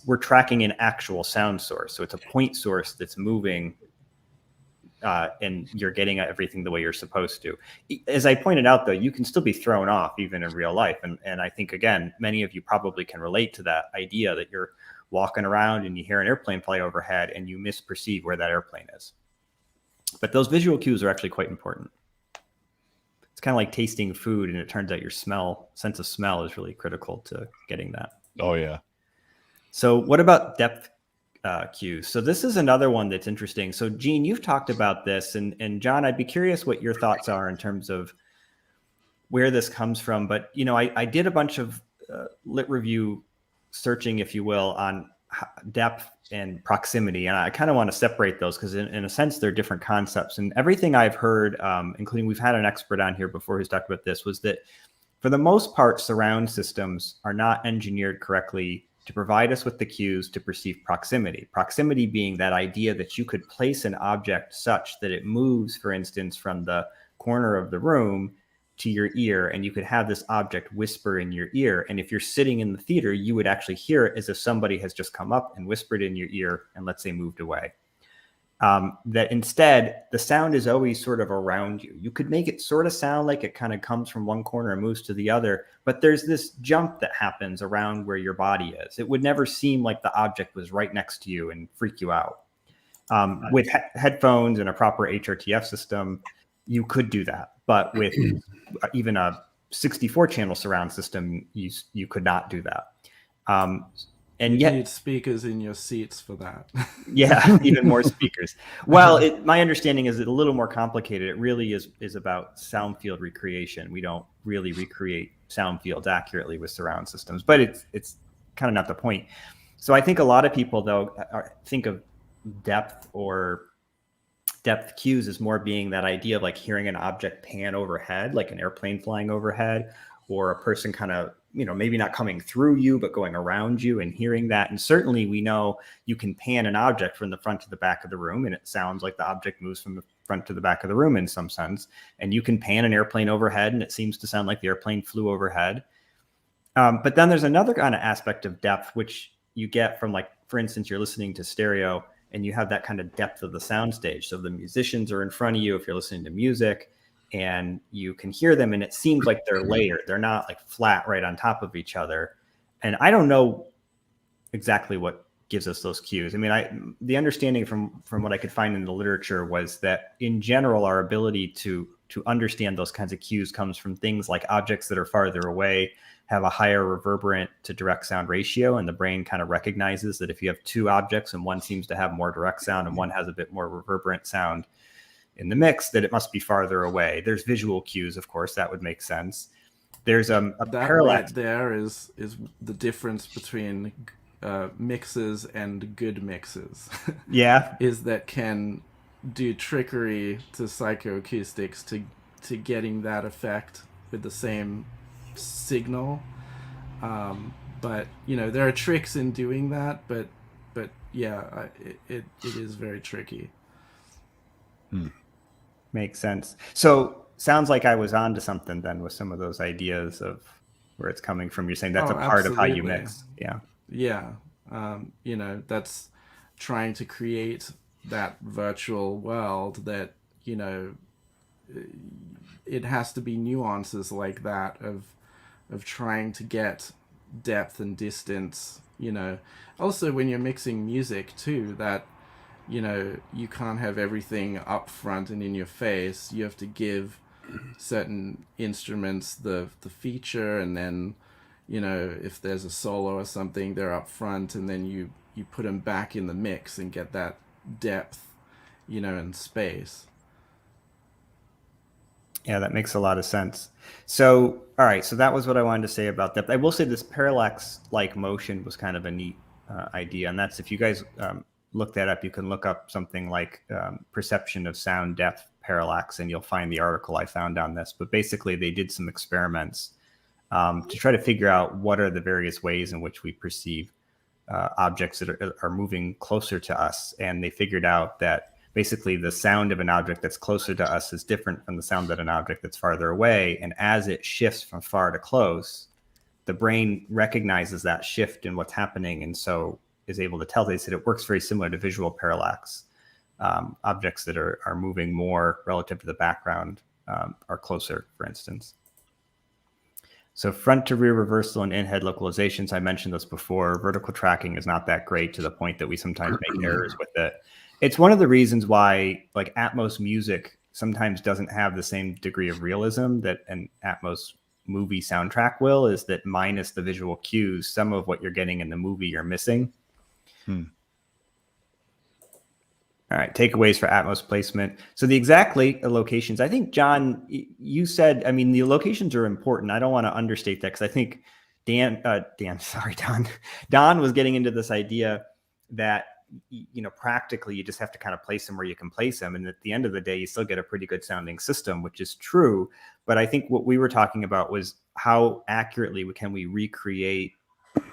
we're tracking an actual sound source. So it's a point source that's moving and you're getting everything the way you're supposed to. As I pointed out, though, you can still be thrown off even in real life. And I think, again, many of you probably can relate to that idea that you're walking around and you hear an airplane fly overhead and you misperceive where that airplane is. But those visual cues are actually quite important. It's kind of like tasting food, and it turns out your sense of smell is really critical to getting that. Oh, yeah. So what about depth cues? So this is another one that's interesting. So Gene, you've talked about this, and John, I'd be curious what your thoughts are in terms of where this comes from. But, you know, I did a bunch of lit review searching, if you will, on depth and proximity. And I kind of want to separate those because in a sense, they're different concepts. And everything I've heard, including we've had an expert on here before who's talked about this, was that for the most part, surround systems are not engineered correctly to provide us with the cues to perceive proximity. Proximity being that idea that you could place an object such that it moves, for instance, from the corner of the room to your ear, and you could have this object whisper in your ear. And if you're sitting in the theater, you would actually hear it as if somebody has just come up and whispered in your ear and, let's say, moved away. That instead, the sound is always sort of around you. You could make it sort of sound like it kind of comes from one corner and moves to the other, but there's this jump that happens around where your body is. It would never seem like the object was right next to you and freak you out. With headphones and a proper HRTF system, you could do that. But with even a 64-channel surround system, you could not do that. And You yet, need speakers in your seats for that. yeah, even more speakers. Well, my understanding is it a little more complicated. It really is about sound field recreation. We don't really recreate sound fields accurately with surround systems, but it's kind of not the point. So I think a lot of people, though, think of depth cues as more being that idea of like hearing an object pan overhead, like an airplane flying overhead, or a person kind of, you know, maybe not coming through you, but going around you and hearing that. And certainly we know you can pan an object from the front to the back of the room, and it sounds like the object moves from the front to the back of the room in some sense. And you can pan an airplane overhead, and it seems to sound like the airplane flew overhead. But then there's another kind of aspect of depth, which you get from, like, for instance, you're listening to stereo and you have that kind of depth of the soundstage. So the musicians are in front of you if you're listening to music, and you can hear them, and it seems like they're layered. They're not like flat right on top of each other. And I don't know exactly what gives us those cues. I mean, the understanding from what I could find in the literature was that in general, our ability to understand those kinds of cues comes from things like objects that are farther away have a higher reverberant to direct sound ratio, and the brain kind of recognizes that if you have two objects and one seems to have more direct sound and one has a bit more reverberant sound in the mix, that it must be farther away. There's visual cues, of course, that would make sense. There's a that parallax. Right there is the difference between mixes and good mixes. Yeah. Is that can do trickery to psychoacoustics to getting that effect with the same signal. But there are tricks in doing that, but yeah, it is very tricky. Makes sense. So sounds like I was onto something then with some of those ideas of where it's coming from. You're saying that's a part of how you mix. Yeah. Yeah. That's trying to create that virtual world that, it has to be nuances like that of trying to get depth and distance, Also, when you're mixing music too, that, you can't have everything up front and in your face. You have to give certain instruments the feature, and then, if there's a solo or something, they're up front, and then you put them back in the mix and get that depth, and space. Yeah, that makes a lot of sense. So, all right, so that was what I wanted to say about depth. I will say this parallax-like motion was kind of a neat idea, and that's, if you guys look that up, you can look up something like perception of sound depth parallax, and you'll find the article I found on this. But basically, they did some experiments to try to figure out what are the various ways in which we perceive objects that are moving closer to us. And they figured out that basically the sound of an object that's closer to us is different from the sound of an object that's farther away. And as it shifts from far to close, the brain recognizes that shift in what's happening, and so is able to tell. They said it works very similar to visual parallax. Objects that are moving more relative to the background are closer, for instance. So front to rear reversal and in-head localizations, I mentioned this before. Vertical tracking is not that great, to the point that we sometimes make errors with it. It's one of the reasons why like Atmos music sometimes doesn't have the same degree of realism that an Atmos movie soundtrack will, is that minus the visual cues, some of what you're getting in the movie you're missing. All right, takeaways for Atmos placement. So the exact locations, I think, John, you said, I mean, the locations are important. I don't want to understate that, because I think Don was getting into this idea that, practically you just have to kind of place them where you can place them. And at the end of the day, you still get a pretty good sounding system, which is true. But I think what we were talking about was how accurately can we recreate,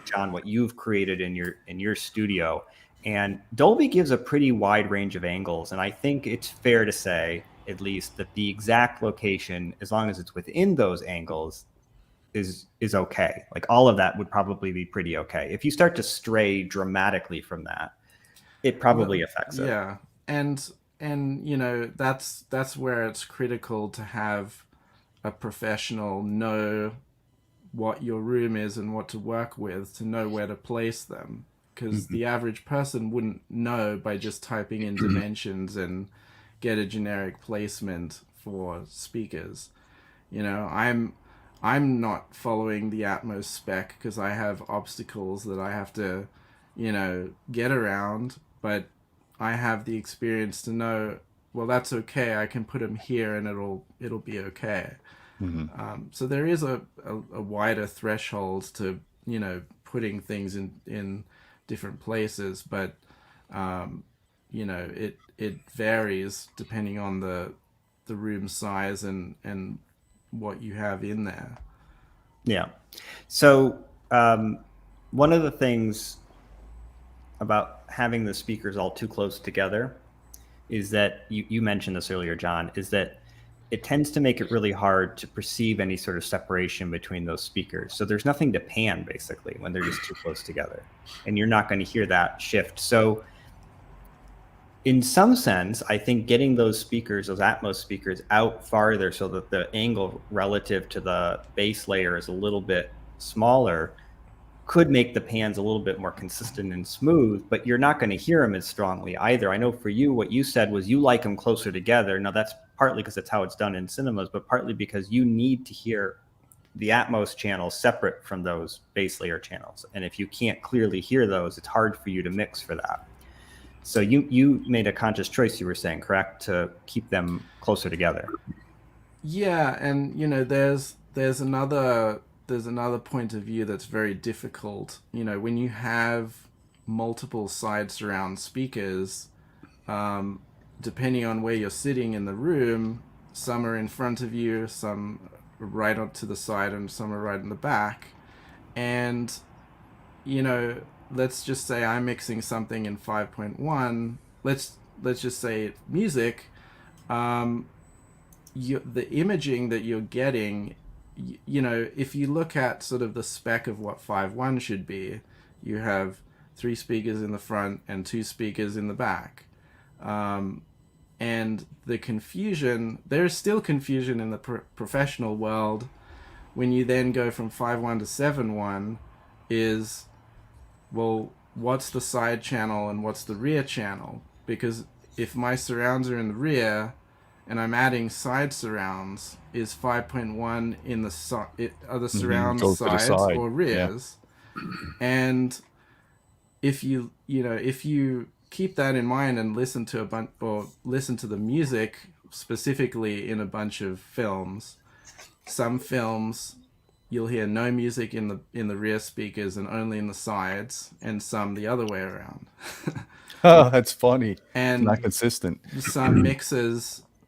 John, what you've created in your studio. And Dolby gives a pretty wide range of angles. And I think it's fair to say, at least, that the exact location, as long as it's within those angles, is okay. Like, all of that would probably be pretty okay. If you start to stray dramatically from that, it probably affects it. Yeah. And that's where it's critical to have a professional know what your room is and what to work with, to know where to place them. Because the average person wouldn't know by just typing in dimensions and get a generic placement for speakers. I'm not following the Atmos spec because I have obstacles that I have to, get around. But I have the experience to know, well, that's okay. I can put them here and it'll be okay. So there is a wider threshold to, putting things in different places, but it varies depending on the room size and what you have in there. Yeah. So one of the things about having the speakers all too close together is that you mentioned this earlier, John, is that it tends to make it really hard to perceive any sort of separation between those speakers. So there's nothing to pan, basically, when they're just too close together. And you're not going to hear that shift. So in some sense, I think getting those speakers, those Atmos speakers, out farther so that the angle relative to the base layer is a little bit smaller could make the pans a little bit more consistent and smooth, but you're not going to hear them as strongly either. I know for you, what you said was you like them closer together. Now, that's partly because that's how it's done in cinemas, but partly because you need to hear the Atmos channels separate from those base layer channels. And if you can't clearly hear those, it's hard for you to mix for that. So you made a conscious choice, you were saying, correct, to keep them closer together. Yeah, and you know, there's another point of view that's very difficult. You know, when you have multiple side surround speakers, depending on where you're sitting in the room, some are in front of you, some right up to the side, and some are right in the back. And you know, let's just say I'm mixing something in 5.1. Let's just say music. The imaging that you're getting, you know, if you look at sort of the spec of what 5.1 should be, you have 3 speakers in the front and 2 speakers in the back. And the confusion, there's still confusion in the professional world when you then go from 5.1 to 7.1 is, well, what's the side channel and what's the rear channel? Because if my surrounds are in the rear and I'm adding side surrounds, is 5.1 in the are the surround sides or rears? Yeah. And if you keep that in mind and listen to listen to the music specifically in a bunch of films, some films you'll hear no music in the rear speakers and only in the sides, and some the other way around. Oh, that's funny. And it's not consistent.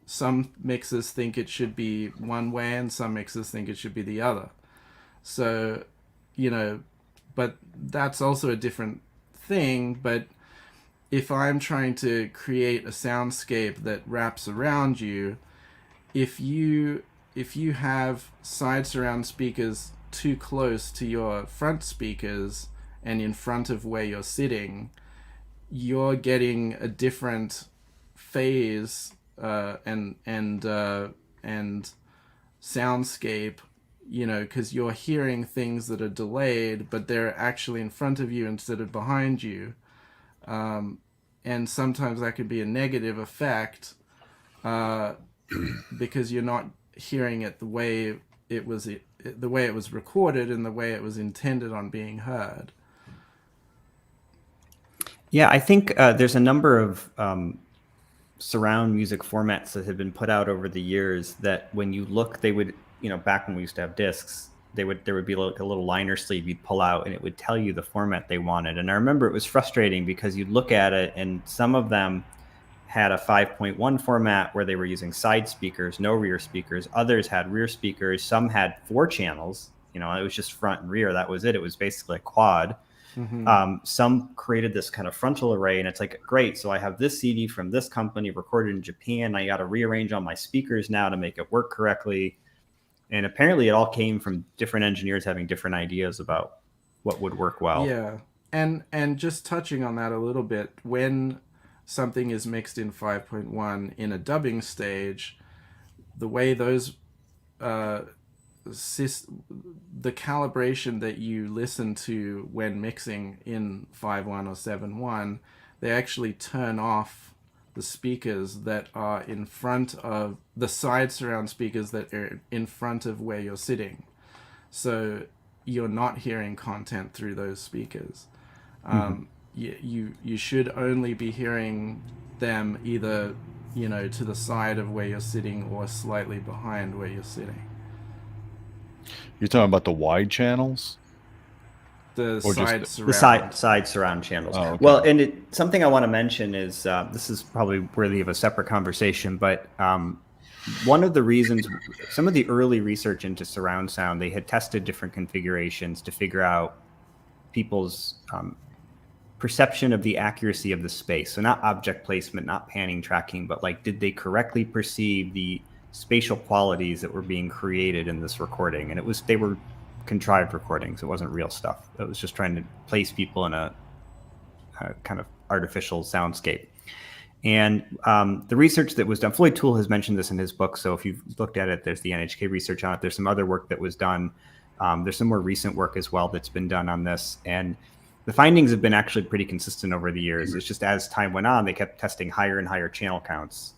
Some mixers think it should be one way, and some mixers think it should be the other. So, you know, but that's also a different thing. But if I'm trying to create a soundscape that wraps around you, if you have side surround speakers too close to your front speakers and in front of where you're sitting, you're getting a different phase and soundscape, you know, because you're hearing things that are delayed, but they're actually in front of you instead of behind you. And sometimes that could be a negative effect because you're not hearing it the way it was recorded and the way it was intended on being heard. Yeah, I think there's a number of surround music formats that have been put out over the years that when you look, they would, you know, back when we used to have discs, there would be like a little liner sleeve you'd pull out and it would tell you the format they wanted. And I remember it was frustrating because you'd look at it and some of them had a 5.1 format where they were using side speakers, no rear speakers. Others had rear speakers. Some had 4 channels. You know, it was just front and rear. That was it. It was basically a quad. Mm-hmm. Some created this kind of frontal array, and it's like, great. So I have this CD from this company recorded in Japan. I got to rearrange all my speakers now to make it work correctly. And apparently it all came from different engineers having different ideas about what would work well. Yeah. And just touching on that a little bit, when something is mixed in 5.1 in a dubbing stage, the way those the calibration that you listen to when mixing in 5.1 or 7.1, they actually turn off the speakers that are in front of the side surround speakers that are in front of where you're sitting. So you're not hearing content through those speakers. You should only be hearing them either, you know, to the side of where you're sitting or slightly behind where you're sitting. You're talking about the wide channels? The side surround channels. Oh, okay. Well, and something I want to mention is this is probably worthy of a separate conversation, but one of the reasons, some of the early research into surround sound, they had tested different configurations to figure out people's perception of the accuracy of the space. So not object placement, not panning tracking, but like, did they correctly perceive the spatial qualities that were being created in this recording? And they were contrived recordings. It wasn't real stuff. It was just trying to place people in a kind of artificial soundscape. And the research that was done, Floyd Toole has mentioned this in his book. So if you've looked at it, there's the NHK research on it. There's some other work that was done. There's some more recent work as well that's been done on this. And the findings have been actually pretty consistent over the years. It's just as time went on, they kept testing higher and higher channel counts.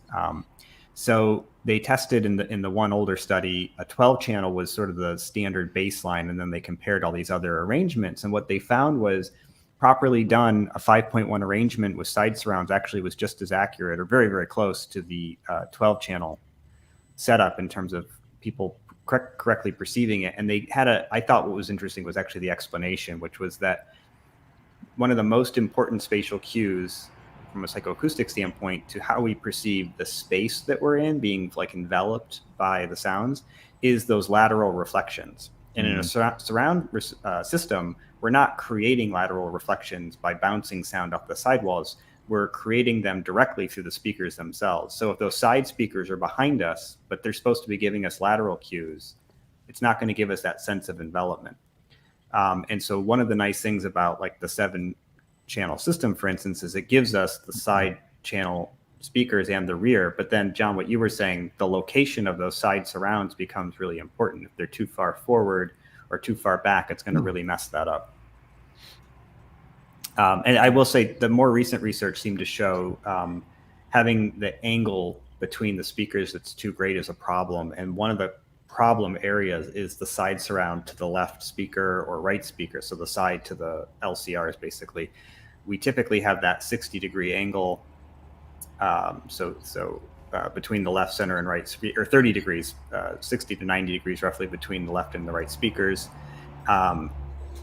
So they tested in the one older study, a 12 channel was sort of the standard baseline. And then they compared all these other arrangements. And what they found was properly done, a 5.1 arrangement with side surrounds actually was just as accurate or very, very close to the 12 channel setup in terms of people correctly perceiving it. And they had I thought what was interesting was actually the explanation, which was that one of the most important spatial cues from a psychoacoustic standpoint to how we perceive the space that we're in being like enveloped by the sounds is those lateral reflections. And in a surround system, we're not creating lateral reflections by bouncing sound off the sidewalls. We're creating them directly through the speakers themselves. So if those side speakers are behind us, but they're supposed to be giving us lateral cues, it's not going to give us that sense of envelopment. And so one of the nice things about like the 7-channel system, for instance, is it gives us the side channel speakers and the rear. But then, John, what you were saying, the location of those side surrounds becomes really important. If they're too far forward or too far back, it's going to really mess that up. And I will say the more recent research seemed to show having the angle between the speakers that's too great is a problem. And one of the problem areas is the side surround to the left speaker or right speaker. So the side to the LCRs, basically. We typically have that 60-degree angle. Between the left, center, and right speaker, or 30 degrees, 60 to 90 degrees roughly between the left and the right speakers.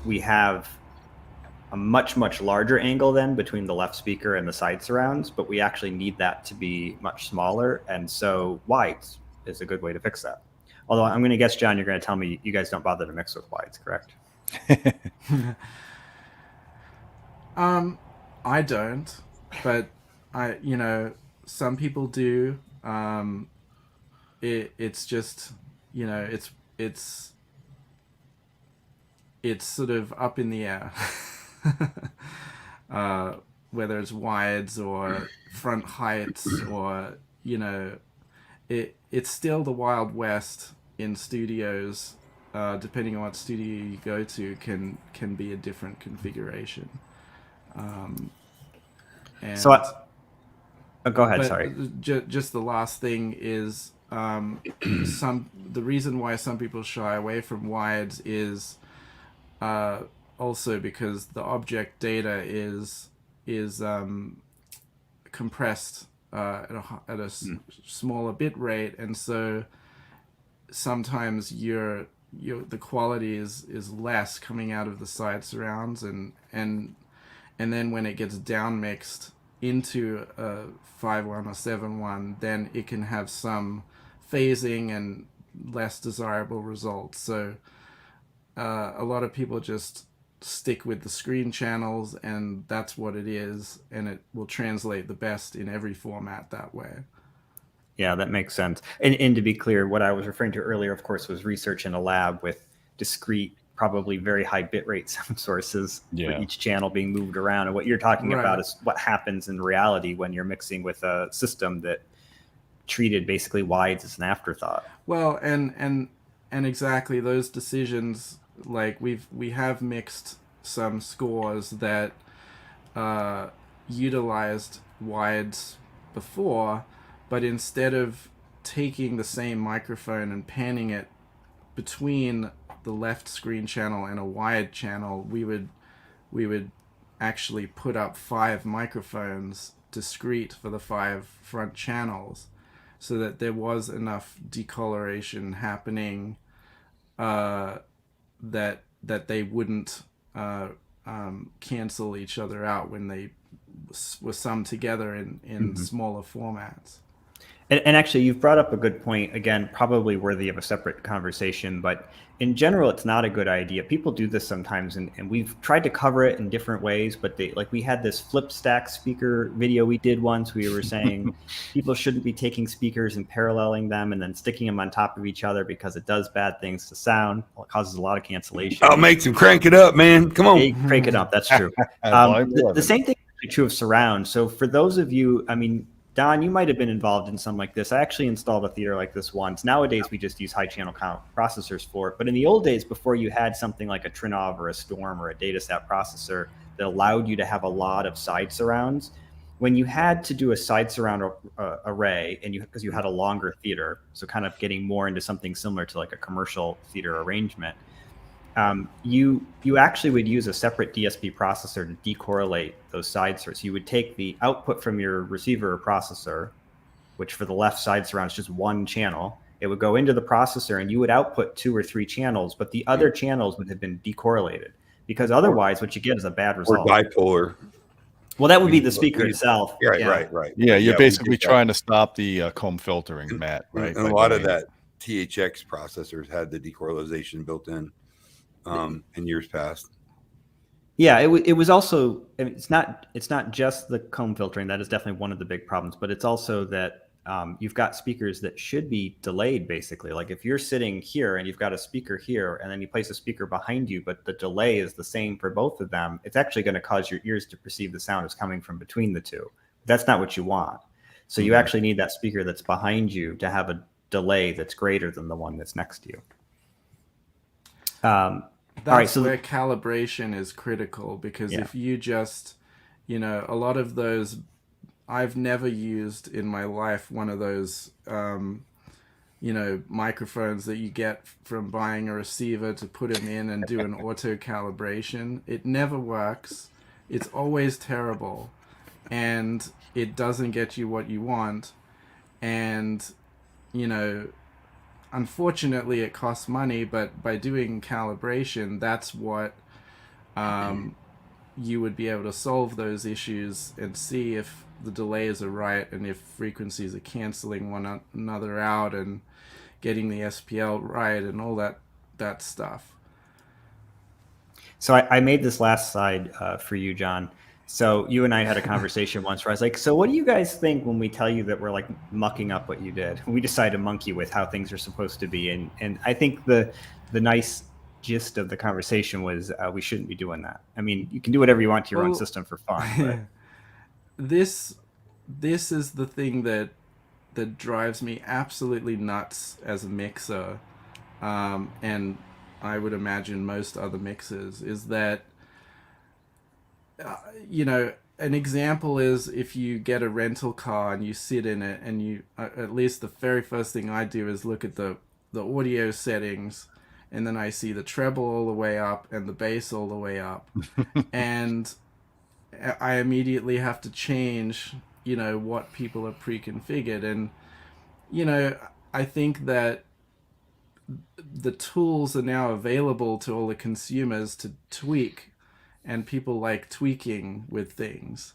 We have a much, much larger angle then between the left speaker and the side surrounds, but we actually need that to be much smaller. And so wides is a good way to fix that. Although I'm going to guess, John, you're going to tell me you guys don't bother to mix with wides, correct? I don't, but some people do. It's just, it's sort of up in the air. Whether it's wides or front heights or, it's still the Wild West in studios. Depending on what studio you go to, can be a different configuration. Go ahead. Sorry. Just the last thing is the reason why some people shy away from wides is also because the object data is compressed at a smaller bit rate, and so sometimes the quality is less coming out of the side surrounds, and then when it gets down mixed into a 5.1 or 7.1, then it can have some phasing and less desirable results. So a lot of people just stick with the screen channels, and that's what it is, and it will translate the best in every format that way. Yeah, that makes sense. And to be clear, what I was referring to earlier, of course, was research in a lab with discrete, probably very high bitrate sound sources for each channel being moved around. And what you're talking about is what happens in reality when you're mixing with a system that treated basically wides as an afterthought. Well, and exactly those decisions, like we have mixed some scores that utilized wides before, but instead of taking the same microphone and panning it between the left screen channel and a wide channel, we would actually put up 5 microphones discrete for the 5 front channels, so that there was enough decoloration happening that they wouldn't cancel each other out when they were summed together in smaller formats. And actually, you've brought up a good point, again, probably worthy of a separate conversation, but in general, it's not a good idea. People do this sometimes, and we've tried to cover it in different ways, but we had this flip stack speaker video we did once. We were saying people shouldn't be taking speakers and paralleling them and then sticking them on top of each other because it does bad things to sound. It causes a lot of cancellation. I'll make them crank it up, man. Come on. Crank it up. That's true. The same thing is true of surround. So for those of you, I mean, Don, you might have been involved in something like this. I actually installed a theater like this once. Nowadays, we just use high channel processors for it. But in the old days, before you had something like a Trinov or a Storm or a Datasat processor that allowed you to have a lot of side surrounds, when you had to do a side surround array, and because you had a longer theater, so kind of getting more into something similar to like a commercial theater arrangement, you actually would use a separate DSP processor to decorrelate those side surrounds. You would take the output from your receiver or processor, which for the left side surround is just one channel. It would go into the processor, and you would output 2 or 3 channels, but the other channels would have been decorrelated, because otherwise what you get is a bad result. Or bipolar. Well, that would be the speaker itself. Right. Yeah, you're we basically did that. trying to stop the comb filtering, Matt. Right, And a lot of that THX processors had the decoralization built in years past. Yeah, it was also, I mean, it's not just the comb filtering. That is definitely one of the big problems, but it's also that you've got speakers that should be delayed, basically. Like if you're sitting here and you've got a speaker here, and then you place a speaker behind you, but the delay is the same for both of them, it's actually going to cause your ears to perceive the sound as coming from between the two. That's not what you want. So you actually need that speaker that's behind you to have a delay that's greater than the one that's next to you. That's where calibration is critical, because if you just, a lot of those, I've never used in my life one of those, microphones that you get from buying a receiver to put them in and do an auto calibration. It never works. It's always terrible, and it doesn't get you what you want. And, unfortunately, it costs money, but by doing calibration, that's what you would be able to solve those issues and see if the delays are right and if frequencies are canceling one another out and getting the SPL right and all that stuff. So I made this last slide for you, John. So you and I had a conversation once where I was like, so what do you guys think when we tell you that we're like mucking up what you did? We decided to monkey with how things are supposed to be. And I think the nice gist of the conversation was we shouldn't be doing that. I mean, you can do whatever you want to your own system for fun. But... This is the thing that drives me absolutely nuts as a mixer, and I would imagine most other mixers, is that an example is if you get a rental car and you sit in it, and you at least the very first thing I do is look at the audio settings, and then I see the treble all the way up and the bass all the way up, and I immediately have to change what people are pre-configured. And I think that the tools are now available to all the consumers to tweak, and people like tweaking with things.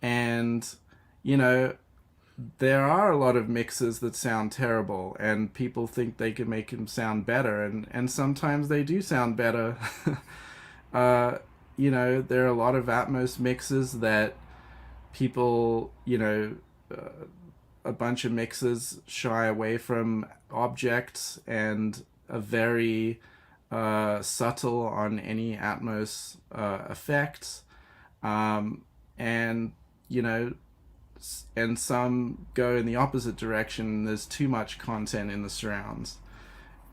And there are a lot of mixes that sound terrible, and people think they can make them sound better, and sometimes they do sound better. There are a lot of Atmos mixes that people, a bunch of mixers shy away from objects and are very subtle on any Atmos effects, and some go in the opposite direction. There's too much content in the surrounds,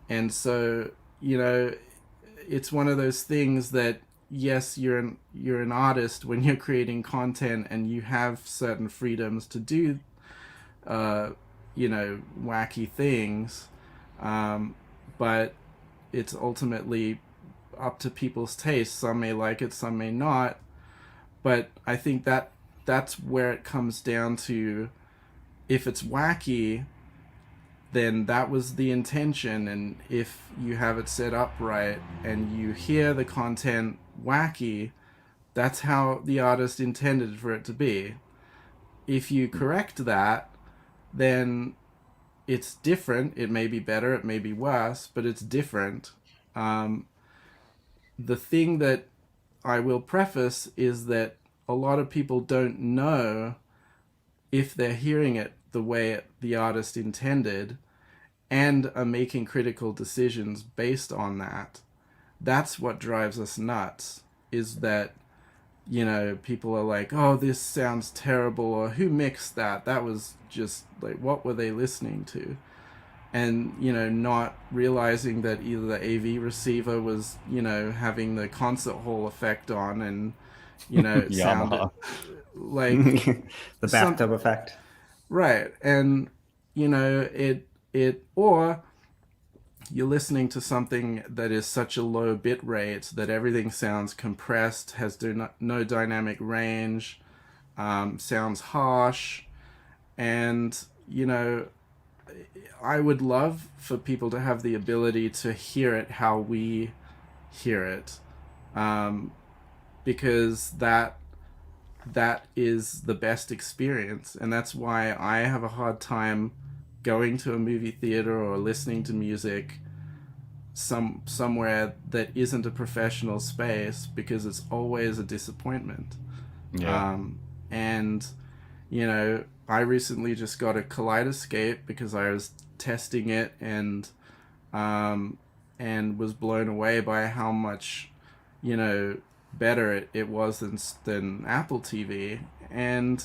and so it's one of those things that, yes, you're an artist when you're creating content, and you have certain freedoms to do wacky things, but it's ultimately up to people's taste. Some may like it, some may not, but I think that's where it comes down to. If it's wacky, then that was the intention, and if you have it set up right and you hear the content wacky, that's how the artist intended for it to be. If you correct that, then it's different. It may be better, it may be worse, but it's different. The thing that I will preface is that a lot of people don't know if they're hearing it the way the artist intended, and are making critical decisions based on that. That's what drives us nuts, is that you know, people are like, oh, this sounds terrible, or who mixed that? That was just like, what were they listening to? And, you know, not realizing that either the AV receiver was, you know, having the concert hall effect on, and, you know, it sounded Yamaha. like The bathtub effect. right. And, you know, or you're listening to something that is such a low bit rate that everything sounds compressed, has no dynamic range, sounds harsh. And, you know, I would love for people to have the ability to hear it how we hear it, because that is the best experience. And that's why I have a hard time going to a movie theater or listening to music somewhere that isn't a professional space, because it's always a disappointment. Yeah. And, you know, I recently just got a Kaleidoscape because I was testing it, and was blown away by how much, you know, better it was than Apple TV. And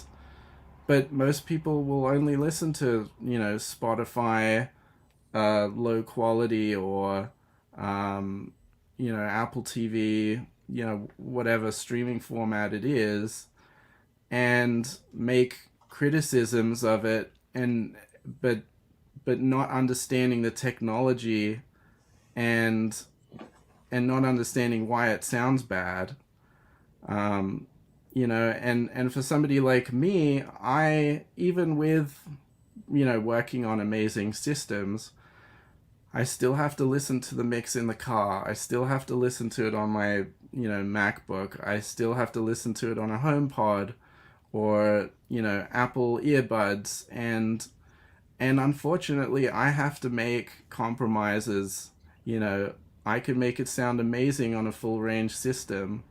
but most people will only listen to, you know, Spotify, low quality, or you know, Apple TV, you know, whatever streaming format it is, and make criticisms of it, and but not understanding the technology, and not understanding why it sounds bad. You know, and for somebody like me, I, even with, you know, working on amazing systems, I still have to listen to the mix in the car. I still have to listen to it on my, you know, MacBook. I still have to listen to it on a HomePod, or, you know, Apple earbuds. And unfortunately, I have to make compromises. You know, I can make it sound amazing on a full range system,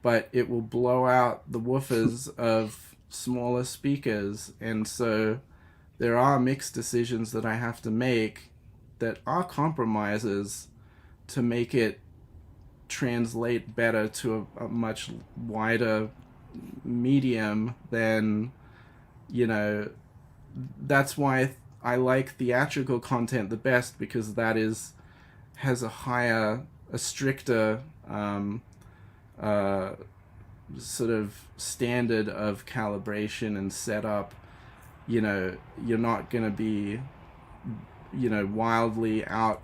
but it will blow out the woofers of smaller speakers. And so there are mixed decisions that I have to make that are compromises to make it translate better to a much wider medium than, you know, that's why I like theatrical content the best, because that has a stricter sort of standard of calibration and setup. You know, you're not going to be, you know, wildly out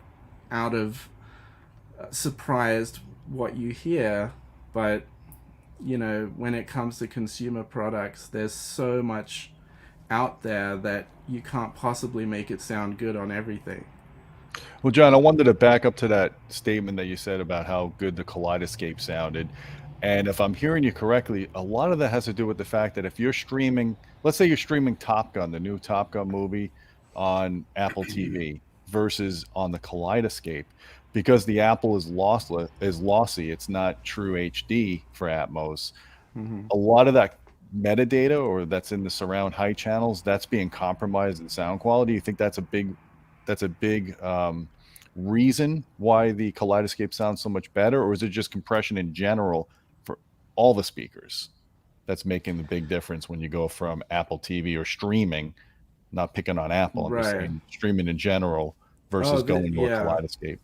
of surprised what you hear. But, you know, when it comes to consumer products, there's so much out there that you can't possibly make it sound good on everything. Well, John, I wanted to back up to that statement that you said about how good the Kaleidoscape sounded. And if I'm hearing you correctly, a lot of that has to do with the fact that if you're streaming, let's say you're streaming Top Gun, the new Top Gun movie, on Apple TV versus on the Kaleidoscape, because the Apple is lossy, it's not true HD for Atmos. Mm-hmm. A lot of that metadata, or that's in the surround high channels, that's being compromised in sound quality. You think that's a big reason why the Kaleidoscape sounds so much better, or is it just compression in general for all the speakers that's making the big difference when you go from Apple TV or streaming, not picking on Apple, I'm just Right. saying streaming in general versus going to a Kaleidoscape?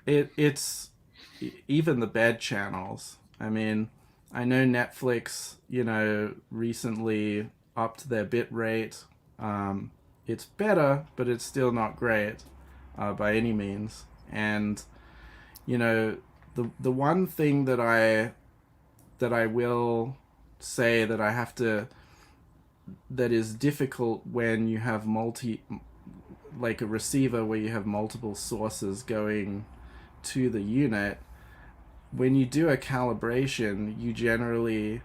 It's even the bed channels. I mean, I know Netflix, you know, recently upped their bit rate. It's better, but it's still not great by any means. And, you know, the one thing that I will say that I have to, that is difficult when you have like a receiver where you have multiple sources going to the unit, when you do a calibration, you generally,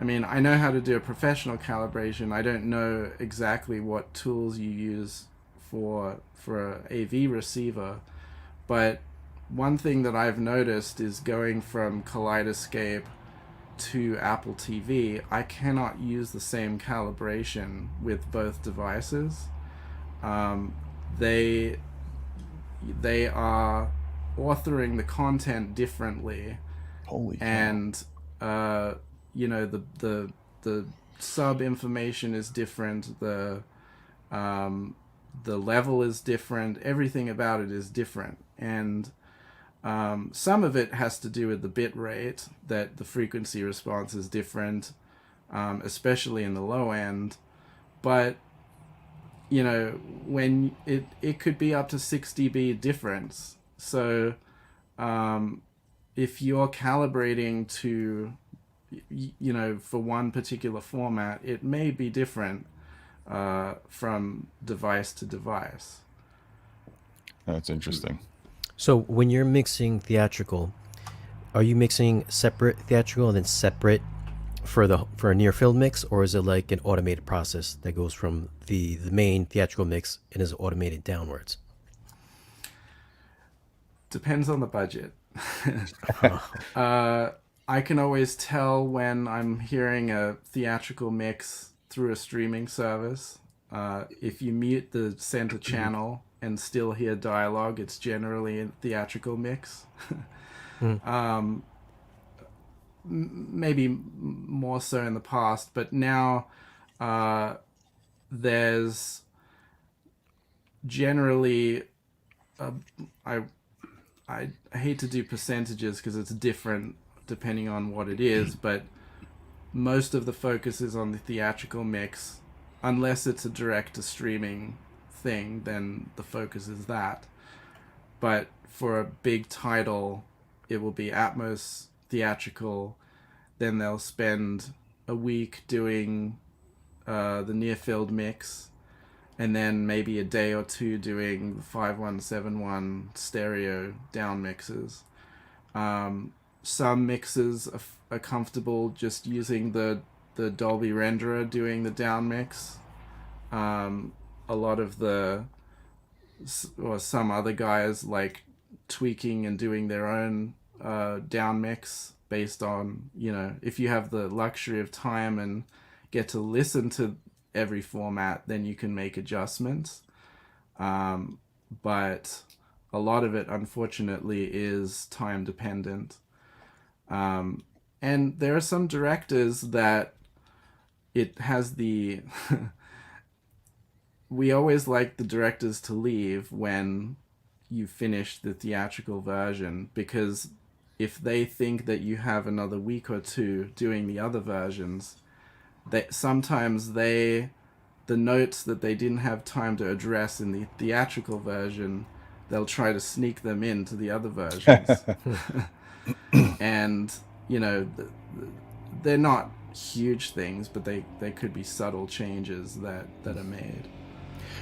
I mean, I know how to do a professional calibration. I don't know exactly what tools you use for an AV receiver, but one thing that I've noticed is going from Kaleidoscape to Apple TV, I cannot use the same calibration with both devices. They are authoring the content differently. Holy cow. And you know, the sub information is different, the level is different, everything about it is different, and some of it has to do with the bit rate, that the frequency response is different, especially in the low end. But you know, when it could be up to 6 dB difference. So if you're calibrating to, you know, for one particular format, it may be different from device to device. That's interesting. So when you're mixing theatrical, are you mixing separate theatrical and then separate for a near field mix, or is it like an automated process that goes from the main theatrical mix and is automated downwards? Depends on the budget. I can always tell when I'm hearing a theatrical mix through a streaming service. If you mute the center channel and still hear dialogue, it's generally a theatrical mix. Maybe more so in the past, but now there's generally I hate to do percentages because it's different depending on what it is, but most of the focus is on the theatrical mix. Unless it's a direct to streaming thing, then the focus is that. But for a big title, it will be Atmos theatrical. Then they'll spend a week doing the near field mix, and then maybe a day or two doing the 5171 stereo down mixes. Some mixes are comfortable just using the Dolby renderer doing the down mix. A lot of some other guys like tweaking and doing their own down mix based on, you know, if you have the luxury of time and get to listen to every format, then you can make adjustments. But a lot of it, unfortunately, is time dependent. And there are some directors that it has the... We always like the directors to leave when you finish the theatrical version, because if they think that you have another week or two doing the other versions, sometimes the notes that they didn't have time to address in the theatrical version, they'll try to sneak them into the other versions. And, you know, they're not huge things, but they could be subtle changes that are made.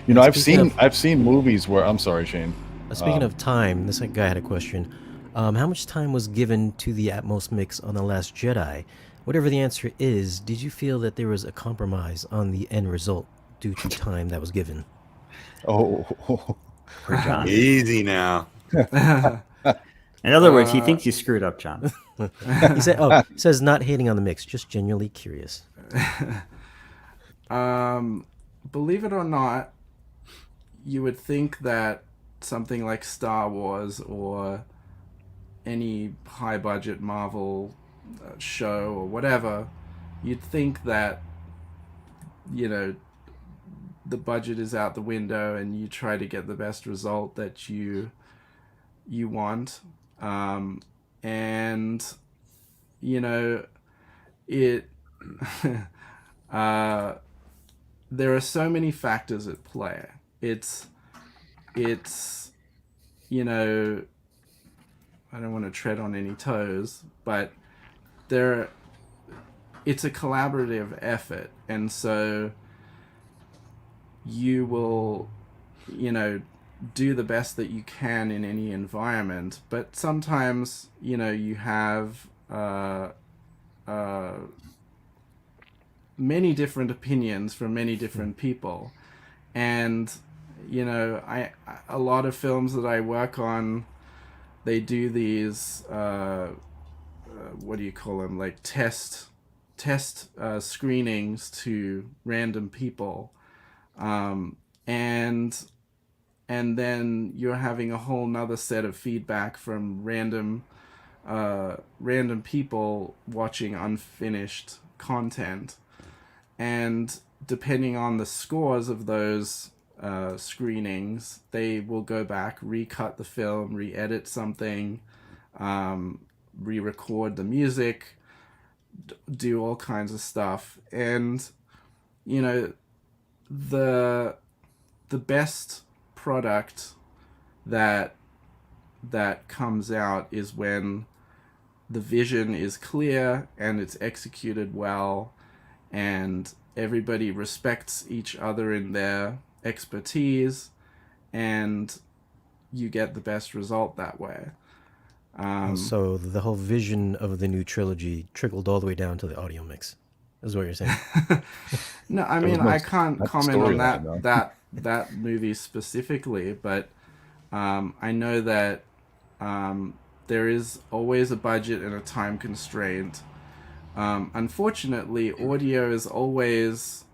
You know, Speaking I've seen movies where, I'm sorry, Shane. Speaking of time, this guy had a question. How much time was given to the Atmos mix on The Last Jedi? Whatever the answer is, did you feel that there was a compromise on the end result due to time that was given? Oh, Easy now. In other words, he thinks you screwed up, John. He says not hating on the mix, just genuinely curious. Believe it or not, you would think that something like Star Wars or any high budget Marvel show or whatever, you'd think that, you know, the budget is out the window and you try to get the best result that you want. And, you know, it there are so many factors at play. It's you know, I don't want to tread on any toes, but it's a collaborative effort, and so you will, you know, do the best that you can in any environment, but sometimes, you know, you have many different opinions from many different people. And, you know, a lot of films that I work on, they do these what do you call them, like test screenings to random people, and then you're having a whole nother set of feedback from random random people watching unfinished content, and depending on the scores of those screenings, they will go back, recut the film, re-edit something, re-record the music, do all kinds of stuff. And you know, the best product that comes out is when the vision is clear and it's executed well, and everybody respects each other in their expertise, and you get the best result that way. So the whole vision of the new trilogy trickled all the way down to the audio mix, is what you're saying. No, I mean, I can't that's the comment on storyline, that movie specifically, but I know that there is always a budget and a time constraint. Unfortunately, audio is always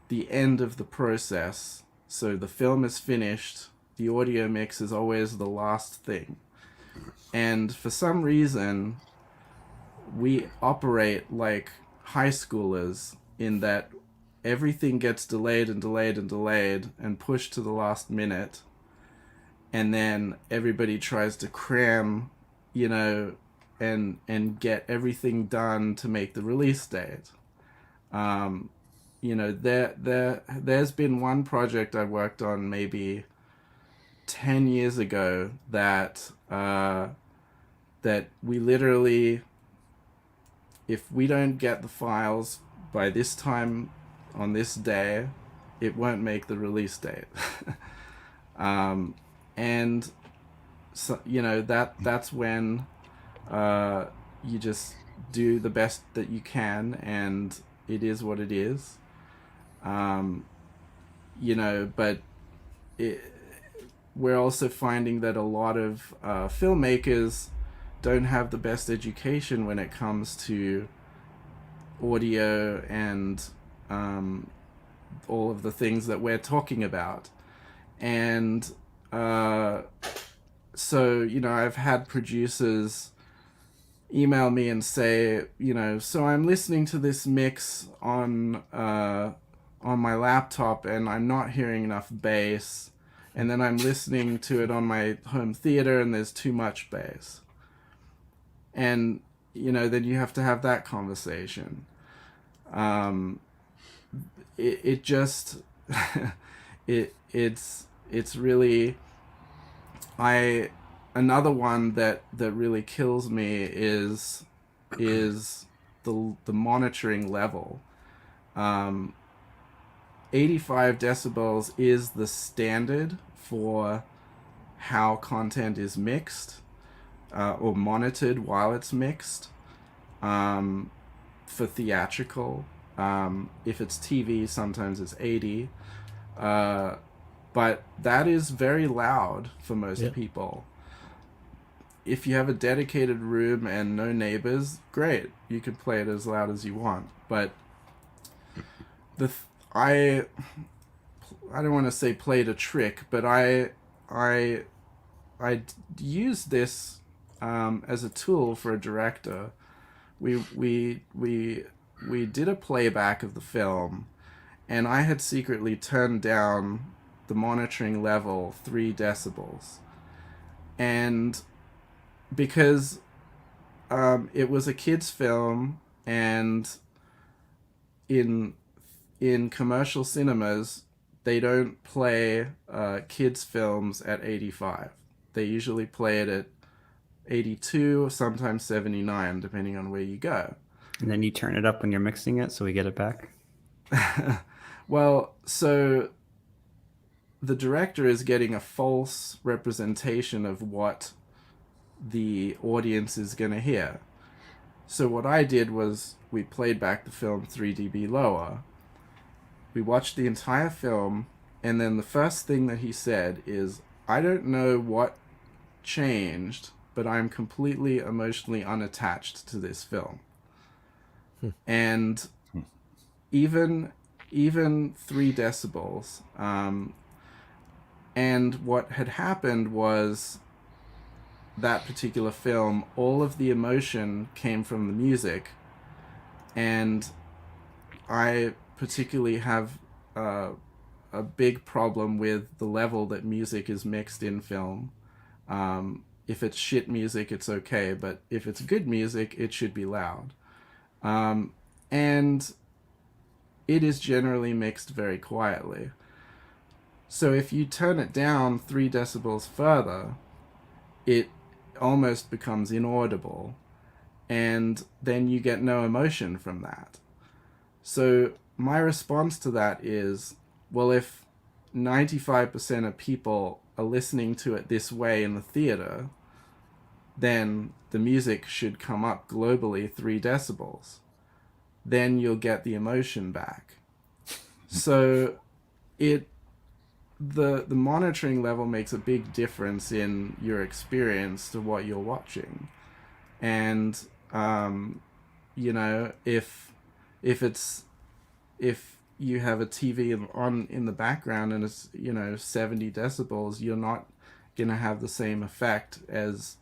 the end of the process. So the film is finished, the audio mix is always the last thing. And for some reason, we operate like high schoolers in that everything gets delayed and delayed and delayed and pushed to the last minute. And then everybody tries to cram, you know, and get everything done to make the release date. You know, there's been one project I worked on maybe 10 years ago that that we literally, if we don't get the files by this time on this day, it won't make the release date. And so, you know, that's when you just do the best that you can, and it is what it is. You know, but we're also finding that a lot of filmmakers don't have the best education when it comes to audio and all of the things that we're talking about. And so, you know, I've had producers email me and say, you know, so I'm listening to this mix on my laptop and I'm not hearing enough bass, and then I'm listening to it on my home theater and there's too much bass. And, you know, then you have to have that conversation. It just it's really, another one that really kills me is the monitoring level. 85 decibels is the standard for how content is mixed or monitored while it's mixed. For theatrical, if it's TV, sometimes it's 80. But that is very loud for most people. If you have a dedicated room and no neighbors, great. You can play it as loud as you want. But I don't want to say played a trick, but I used this as a tool for a director. We did a playback of the film, and I had secretly turned down the monitoring level 3 decibels, and because it was a kids film, and in commercial cinemas they don't play kids films at 85. They usually play it at 82 or sometimes 79, depending on where you go. And then you turn it up when you're mixing it so we get it back? Well, so the director is getting a false representation of what the audience is going to hear. So what I did was we played back the film 3 dB lower. We watched the entire film, and then the first thing that he said is, I don't know what changed, but I'm completely emotionally unattached to this film. And even 3 decibels. And what had happened was that particular film, all of the emotion came from the music, and I particularly have a big problem with the level that music is mixed in film. If it's shit music, it's okay, but if it's good music, it should be loud. And it is generally mixed very quietly. So if you turn it down 3 decibels further, it almost becomes inaudible, and then you get no emotion from that. So my response to that is, well, if 95% of people are listening to it this way in the theater, then the music should come up globally 3 decibels. Then you'll get the emotion back. So the monitoring level makes a big difference in your experience to what you're watching. And if you have a TV on in the background and it's 70 decibels, you're not gonna have the same effect as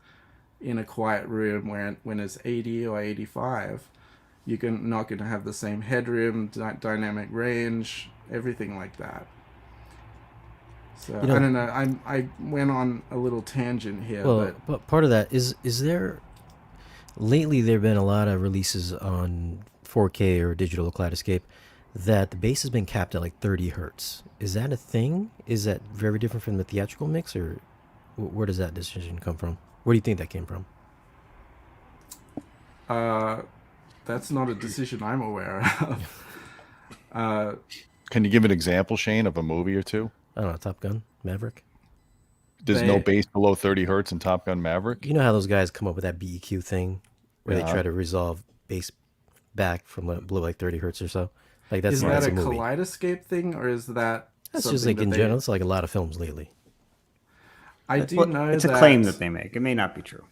in a quiet room when it's 80 or 85. You're not gonna have the same headroom, dynamic range, everything like that. So I don't know. I went on a little tangent here, but part of that is there. Lately, there have been a lot of releases on 4K or digital Kaleidoscape that the bass has been capped at like 30 hertz. Is that a thing? Is that very different from the theatrical mix, or where does that decision come from? Where do you think that came from? That's not a decision I'm aware of. Can you give an example, Shane, of a movie or two? I don't know, Top Gun, Maverick. There's no bass below 30 hertz in Top Gun Maverick? You know how those guys come up with that BEQ thing where they try to resolve bass back from below like 30 hertz or so? Like that's is that's that a movie. Kaleidoscape thing, or is that That's just like in general. It's like a lot of films lately. I do know it's that a claim that they make. It may not be true.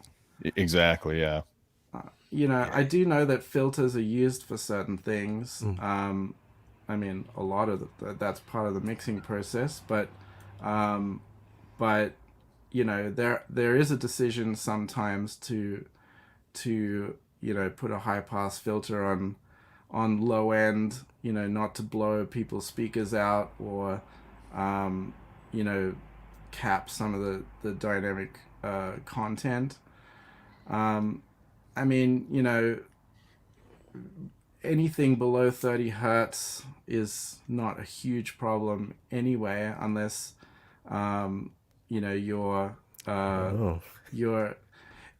Exactly, yeah. I do know that filters are used for certain things. I mean, a lot of that's part of the mixing process, but there is a decision sometimes to put a high pass filter on low end, not to blow people's speakers out, or cap some of the dynamic content. I mean, anything below 30 hertz is not a huge problem anyway, unless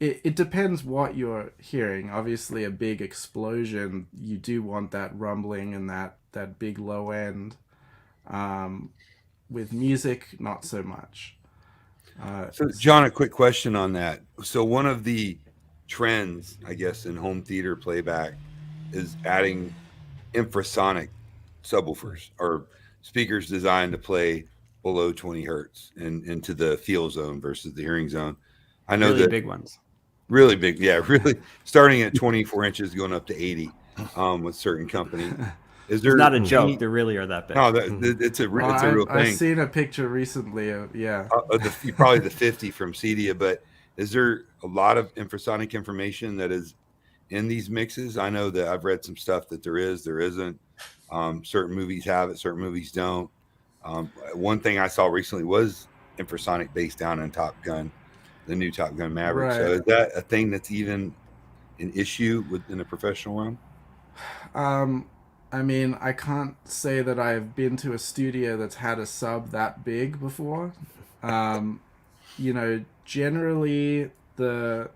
it depends what you're hearing. Obviously, a big explosion, you do want that rumbling and that big low end. With music, not so much. So, John, a quick question on that. So one of the trends, I guess, in home theater playback is adding infrasonic subwoofers or speakers designed to play below 20 hertz and into the feel zone versus the hearing zone. I know really that big ones. Really big, yeah, really starting at 24 inches, going up to 80 with certain companies. It's not a joke. They really are that big. No, it's a real thing. I've seen a picture recently of probably the 50 from Cedia. But is there a lot of infrasonic information that is in these mixes? I know that I've read some stuff that there isn't. Certain movies have it, certain movies don't. One thing I saw recently was infrasonic bass down in Top Gun, the new Top Gun Maverick. Right. So is that a thing that's even an issue within the professional realm? I mean, I can't say that I've been to a studio that's had a sub that big before. Generally the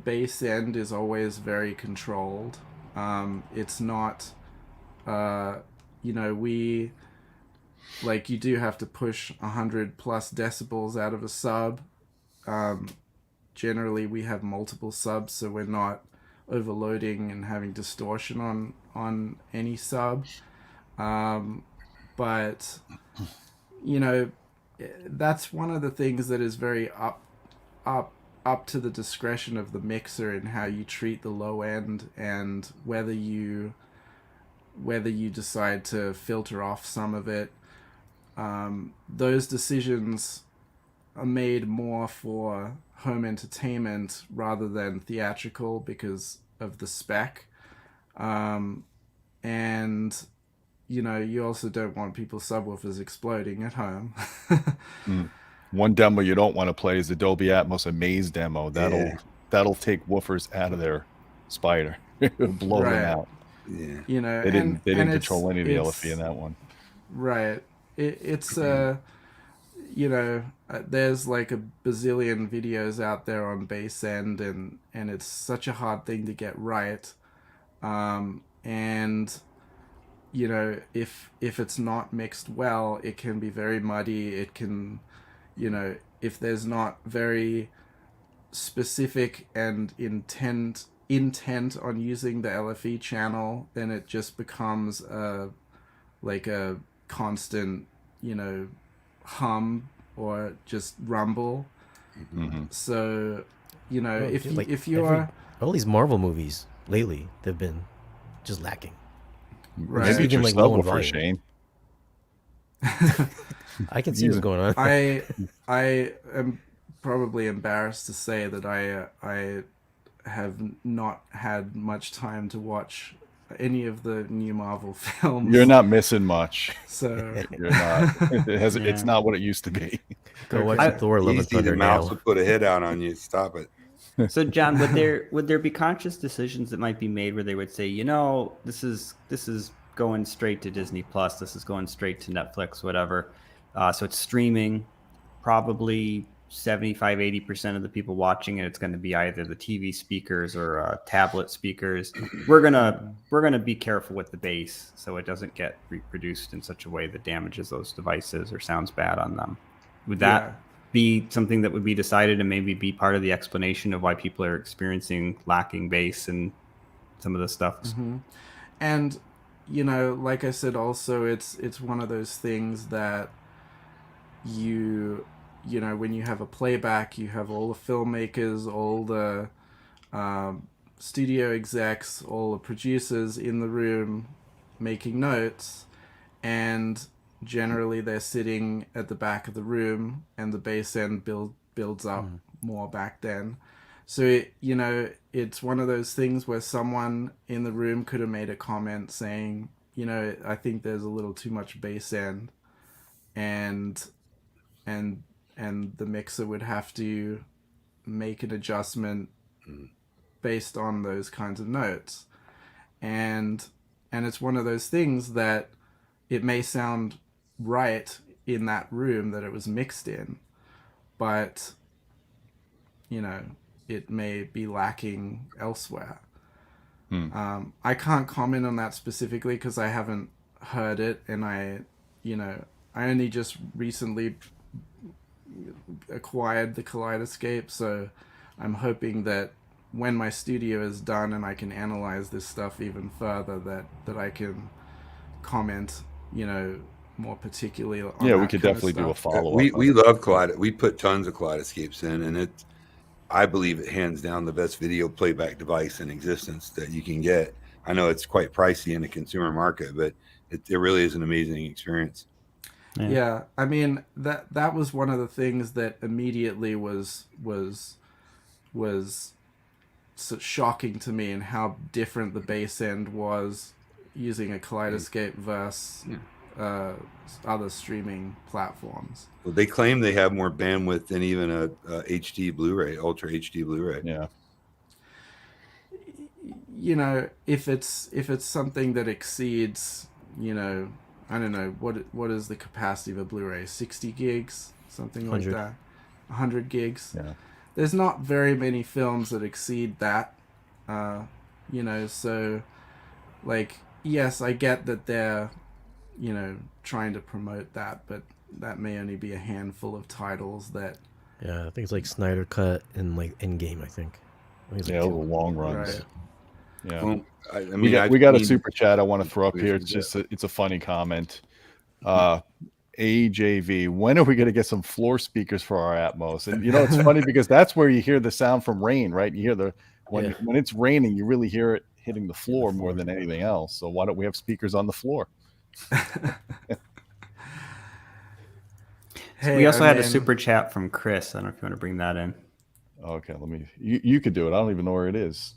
bass end is always very controlled. It's not, you do have to push 100 plus decibels out of a sub. Generally we have multiple subs, so we're not overloading and having distortion on any sub. But that's one of the things that is very up to the discretion of the mixer in how you treat the low end, and whether you decide to filter off some of it. Those decisions are made more for home entertainment rather than theatrical because of the spec. And you also don't want people's subwoofers exploding at home. One demo you don't want to play is the Dolby Atmos Amaze demo. That'll take woofers out of their spider, blow them out. Yeah. They didn't control any of the LFE in that one. Right. It's there's like a bazillion videos out there on bass end, and it's such a hard thing to get right. And if it's not mixed well, it can be very muddy. It can, if there's not very specific and intent on using the LFE channel, then it just becomes like a constant, hum or just rumble. So, if you are all these Marvel movies lately, they've been just lacking. Right. Maybe it's your subwoofer, Shane. I can see what's going on. I am probably embarrassed to say that I have not had much time to watch any of the new Marvel films. You're not missing much. So you're not. It's not what it used to be. Go watch Thor: Love and Thunder. The mouse will put a hit out on you. Stop it. So, John, would there be conscious decisions that might be made where they would say, this is going straight to Disney Plus, this is going straight to Netflix, whatever. So it's streaming. Probably 75-80% of the people watching it, it's going to be either the TV speakers or tablet speakers. We're gonna be careful with the bass so it doesn't get reproduced in such a way that damages those devices or sounds bad on them. Would that be something that would be decided and maybe be part of the explanation of why people are experiencing lacking bass and some of the stuff? Mm-hmm. And like I said, also it's one of those things that when you have a playback, you have all the filmmakers, all the studio execs, all the producers in the room making notes, and generally they're sitting at the back of the room, and the bass end builds up more back then. So it's one of those things where someone in the room could have made a comment saying, I think there's a little too much bass end, and the mixer would have to make an adjustment based on those kinds of notes. And it's one of those things that it may sound right in that room that it was mixed in, but it may be lacking elsewhere. I can't comment on that specifically because I haven't heard it, and I only just recently acquired the Kaleidoscape, so I'm hoping that when my studio is done and I can analyze this stuff even further, that I can comment, more particularly on we could definitely do a follow-up. We love Kaleidoscape. We put tons of Kaleidoscapes in, and I believe it hands down the best video playback device in existence that you can get. I know it's quite pricey in the consumer market, but it really is an amazing experience. Yeah, I mean that was one of the things that immediately was so shocking to me, and how different the bass end was using a Kaleidoscape versus other streaming platforms. Well, they claim they have more bandwidth than even a HD Blu-ray, Ultra HD Blu-ray. Yeah. If it's something that exceeds, I don't know, what is the capacity of a Blu-ray? 60 gigs, something like that. 100 gigs. Yeah. There's not very many films that exceed that. So like, yes, I get that they're, trying to promote that, but that may only be a handful of titles that. Yeah, I think it's like Snyder Cut and like Endgame, I think it's like over long runs. Right. Yeah. Well, I mean, we got a super chat I want to throw up here. It's just it's a funny comment. AJV, when are we going to get some floor speakers for our Atmos? And it's funny because that's where you hear the sound from rain, right? You hear when it's raining, you really hear it hitting the floor more than anything else. So why don't we have speakers on the floor? Hey, We also I had a mean, super chat from Chris. I don't know if you want to bring that in. Okay, you could do it. I don't even know where it is.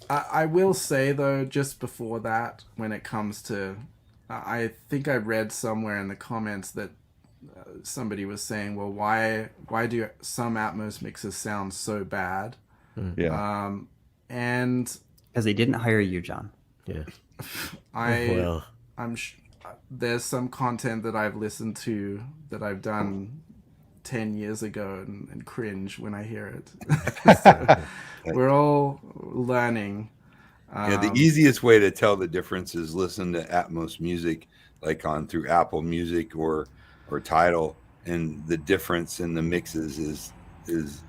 I will say though, just before that, when it comes to, I think I read somewhere in the comments that somebody was saying, well, why do some Atmos mixes sound so bad? Yeah. And Because they didn't hire you, John. Yeah. I Well, I'm there's some content that I've listened to that I've done 10 years ago and cringe when I hear it. So we're all learning. Yeah, the easiest way to tell the difference is listen to Atmos music, like on through Apple Music or Tidal, and the difference in the mixes is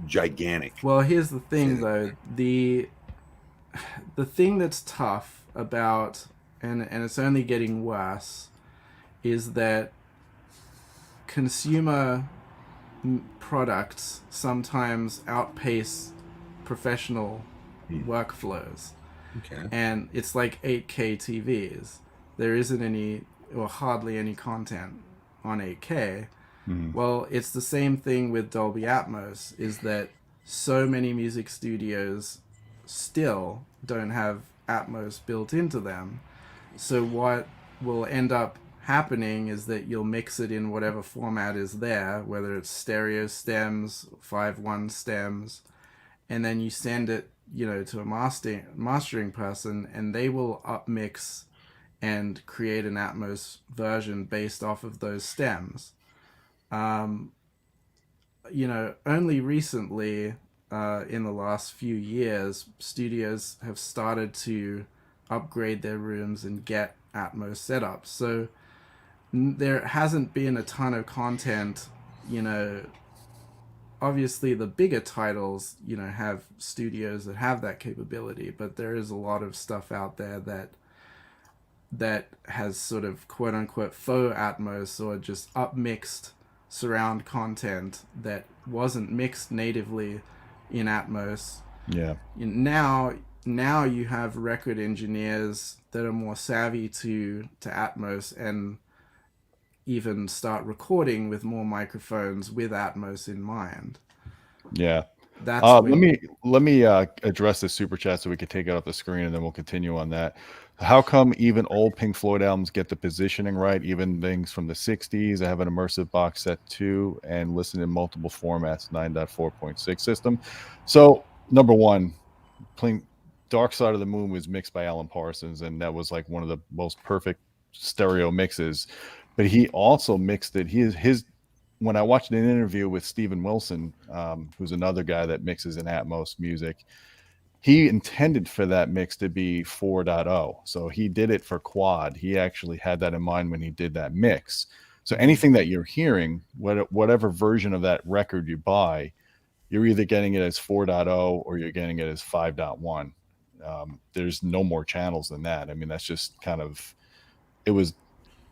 gigantic. Well, here's the thing though. The thing that's tough about, and it's only getting worse, is that consumer products sometimes outpace professional workflows. Okay. And it's like 8K TVs. There isn't any or hardly any content on 8K. Well, it's the same thing with Dolby Atmos, is that so many music studios still don't have Atmos built into them. So what will end up happening is that you'll mix it in whatever format is there, whether it's stereo stems, 5.1 stems, and then you send it, to a mastering person, and they will upmix and create an Atmos version based off of those stems. Only recently, in the last few years, studios have started to upgrade their rooms and get Atmos setups. So there hasn't been a ton of content. Obviously the bigger titles, have studios that have that capability, but there is a lot of stuff out there that has sort of quote unquote faux Atmos or just upmixed surround content that wasn't mixed natively in Atmos. Yeah. Now you have record engineers that are more savvy to Atmos and even start recording with more microphones with Atmos in mind. Yeah. That's let me address this super chat so we can take it off the screen, and then we'll continue on that. How come even old Pink Floyd albums get the positioning right? Even things from the 60s. I have an immersive box set too, and listen in multiple formats, 9.4.6 system. So number one, Dark Side of the Moon was mixed by Alan Parsons, and that was like one of the most perfect stereo mixes. But he also mixed it. His when I watched an interview with Steven Wilson, who's another guy that mixes in Atmos music, he intended for that mix to be 4.0. So he did it for quad. He actually had that in mind when he did that mix. So anything that you're hearing, whatever version of that record you buy, you're either getting it as 4.0 or you're getting it as 5.1. There's no more channels than that. I mean, that's just kind of,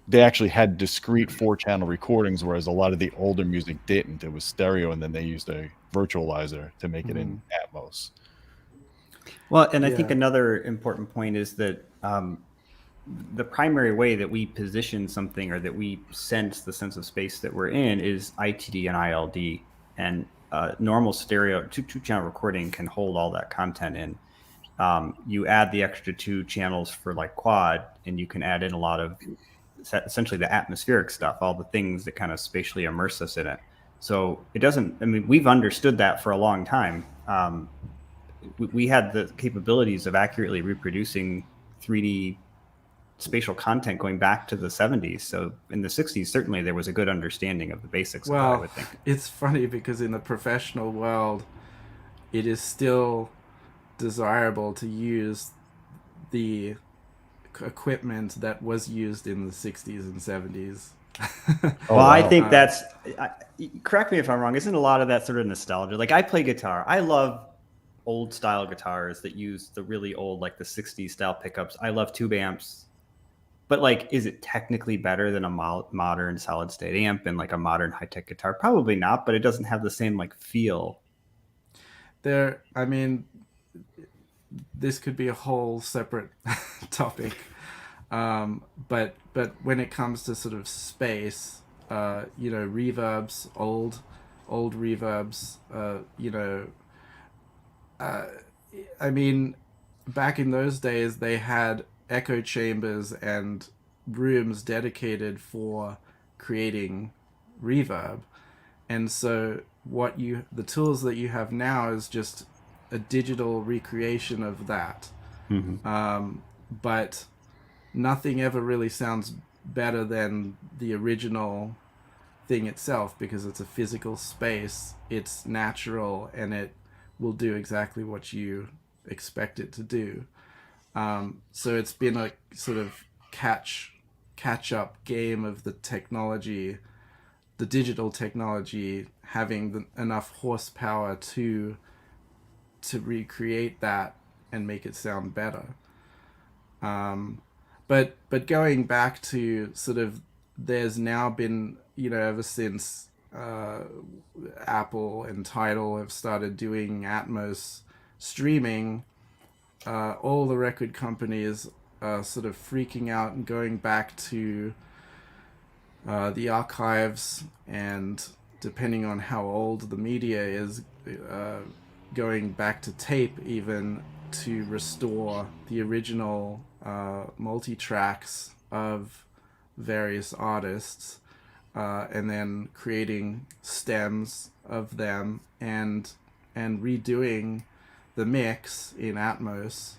they actually had discrete 4-channel recordings, whereas a lot of the older music didn't. It was stereo, and then they used a virtualizer to make it in Atmos. Well, and I think another important point is that the primary way that we position something or that we sense the sense of space that we're in is ITD and ILD. And normal stereo two-channel recording can hold all that content in. You add the extra 2 channels for like quad, and you can add in a lot of essentially the atmospheric stuff, all the things that kind of spatially immerse us in it. So it doesn't, I mean, we've understood that for a long time. We had the capabilities of accurately reproducing 3D spatial content going back to the 70s. So in the 60s, certainly there was a good understanding of the basics of that, I would think. It's funny because in the professional world, it is still desirable to use the equipment that was used in the 60s and 70s. I think that's, correct me if I'm wrong, isn't a lot of that sort of nostalgia? Like I play guitar. I love old style guitars that use the really old, like the 60s style pickups. I love tube amps. But like, is it technically better than a modern solid state amp and like a modern high tech guitar? Probably not, but it doesn't have the same like feel. I mean, this could be a whole separate topic. But when it comes to sort of space, reverbs, old reverbs, I mean, back in those days, they had echo chambers and rooms dedicated for creating reverb. And so the tools that you have now is just a digital recreation of that. But nothing ever really sounds better than the original thing itself, because it's a physical space, it's natural, and it will do exactly what you expect it to do. So it's been a sort of catch up game of the technology, the digital technology having enough horsepower to recreate that and make it sound better. But going back to sort of, there's now been, ever since Apple and Tidal have started doing Atmos streaming, all the record companies are sort of freaking out and going back to the archives, and depending on how old the media is, going back to tape even, to restore the original multi-tracks of various artists, and then creating stems of them and redoing the mix in Atmos,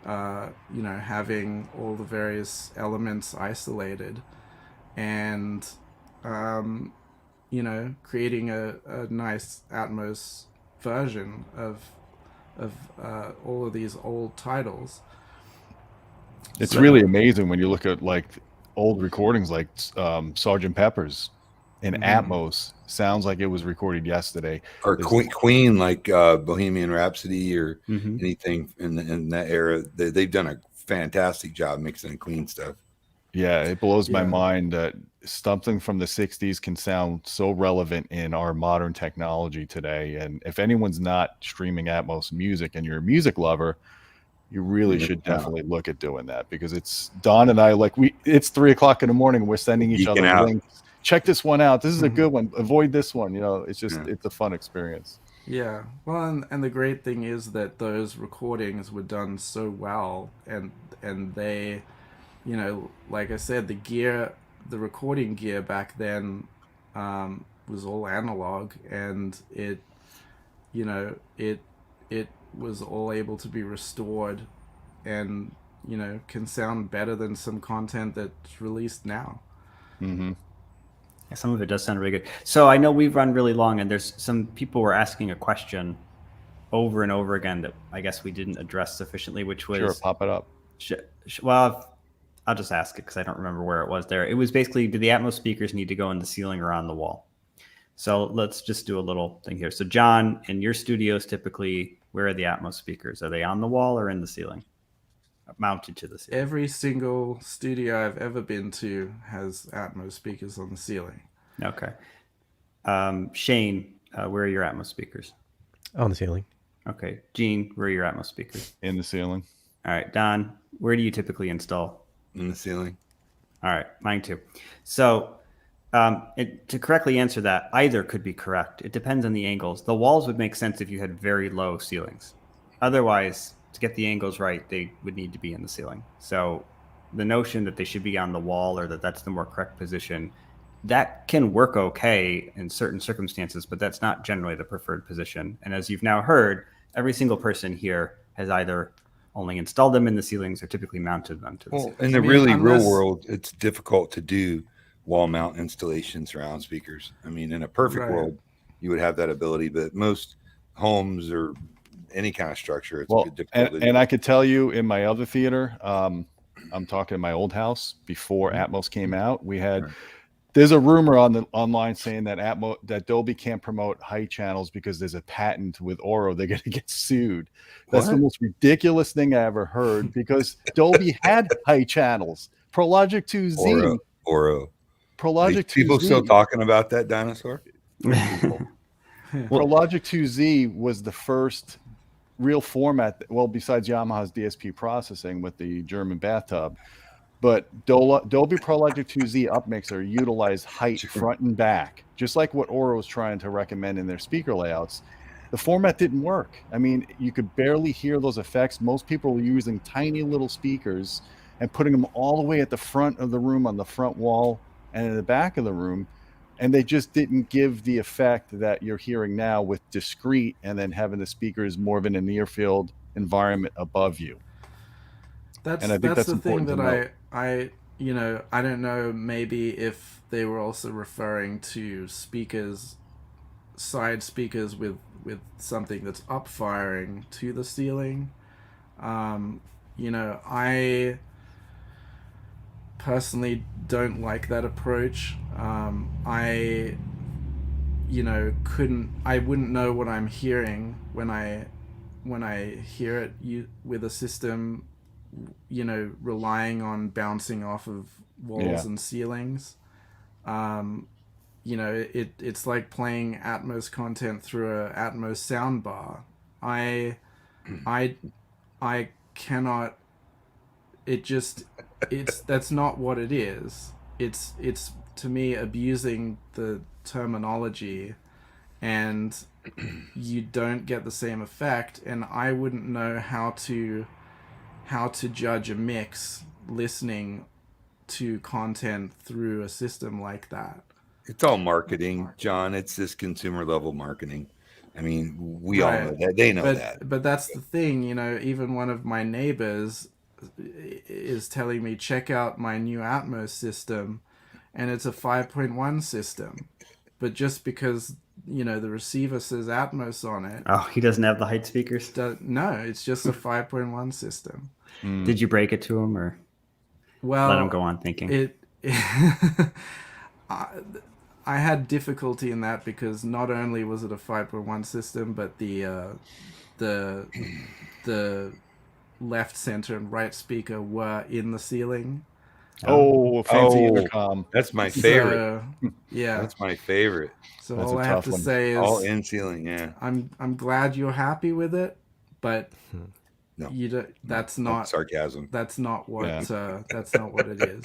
having all the various elements isolated, and creating a nice Atmos version of all of these old titles. It's really amazing when you look at like old recordings, like Sgt. Pepper's in Atmos, sounds like it was recorded yesterday. Or Queen, like Bohemian Rhapsody, or anything in that era. They've done a fantastic job mixing Queen stuff. Yeah, it blows my mind that something from the 60s can sound so relevant in our modern technology today. And if anyone's not streaming Atmos music and you're a music lover, you really should definitely look at doing that, because it's Don and I, it's 3:00 in the morning and we're sending each other links. Check this one out. This is a good one. Avoid this one. It's just, it's a fun experience. Yeah. Well, and the great thing is that those recordings were done so well, and they, like I said, the recording gear back then was all analog, and it was all able to be restored, and can sound better than some content that's released now. Some of it does sound really good. So I know we've run really long, and there's some people were asking a question over and over again that I guess we didn't address sufficiently, which was... Sure, pop it up. Well, I'll just ask it because I don't remember where it was there. It was basically, do the Atmos speakers need to go in the ceiling or on the wall? So let's just do a little thing here. So John, in your studios, typically, where are the Atmos speakers? Are they on the wall or in the ceiling? Mounted to the ceiling? Every single studio I've ever been to has Atmos speakers on the ceiling. Okay. Shane, where are your Atmos speakers? On the ceiling. Okay. Gene, where are your Atmos speakers? In the ceiling. All right. Don, where do you typically install? In the ceiling. All right. Mine too. So to correctly answer that, either could be correct. It depends on the angles. The walls would make sense if you had very low ceilings. Otherwise, to get the angles right, they would need to be in the ceiling. So the notion that they should be on the wall, or that's the more correct position, that can work okay in certain circumstances, but that's not generally the preferred position. And as you've now heard, every single person here has either only installed them in the ceilings or typically mounted them to the ceilings. In the real world, it's difficult to do wall mount installation surround speakers. I mean, in a perfect world, you would have that ability, but most homes or any kind of structure, it's a bit difficult. And I could tell you, in my other theater, I'm talking my old house before Atmos came out, we had... There's a rumor online saying that Dolby can't promote height channels because there's a patent with Auro. They're going to get sued. That's the most ridiculous thing I ever heard, because Dolby had height channels. ProLogic 2Z. Auro. ProLogic 2Z. People still talking about that dinosaur? ProLogic 2Z was the first real format, besides Yamaha's DSP processing with the German bathtub. But Dolby Pro Logic 2Z upmixer utilize height front and back, just like what Auro is trying to recommend in their speaker layouts. The format didn't work. I mean, you could barely hear those effects. Most people were using tiny little speakers and putting them all the way at the front of the room, on the front wall, and in the back of the room. And they just didn't give the effect that you're hearing now with discrete and then having the speakers more of in a near field environment above you. That's And I think that's the thing important to that note. I don't know, maybe if they were also referring to speakers, side speakers with something that's upfiring to the ceiling. I personally don't like that approach. I wouldn't know what I'm hearing when I hear it with a system, relying on bouncing off of walls and ceilings. It's like playing Atmos content through a Atmos soundbar. I cannot. That's not what it is. It's to me abusing the terminology, and you don't get the same effect. And I wouldn't know how to judge a mix listening to content through a system like that. It's all marketing, John. It's just consumer level marketing. I mean, we all know that. They know that. But that's the thing, even one of my neighbors is telling me, check out my new Atmos system, and it's a 5.1 system. But just because, the receiver says Atmos on it. Oh, he doesn't have the height speakers? No, it's just a 5.1 system. Did you break it to him, or let him go on thinking? I had difficulty in that because not only was it a 5.1 system, but the left, center, and right speaker were in the ceiling. Fancy intercom. That's my favorite. So, yeah, that's my favorite. So That's all a I have tough to one. say is All in ceiling. Yeah. I'm glad you're happy with it, but No, that's no not sarcasm. That's not what that's not what it is.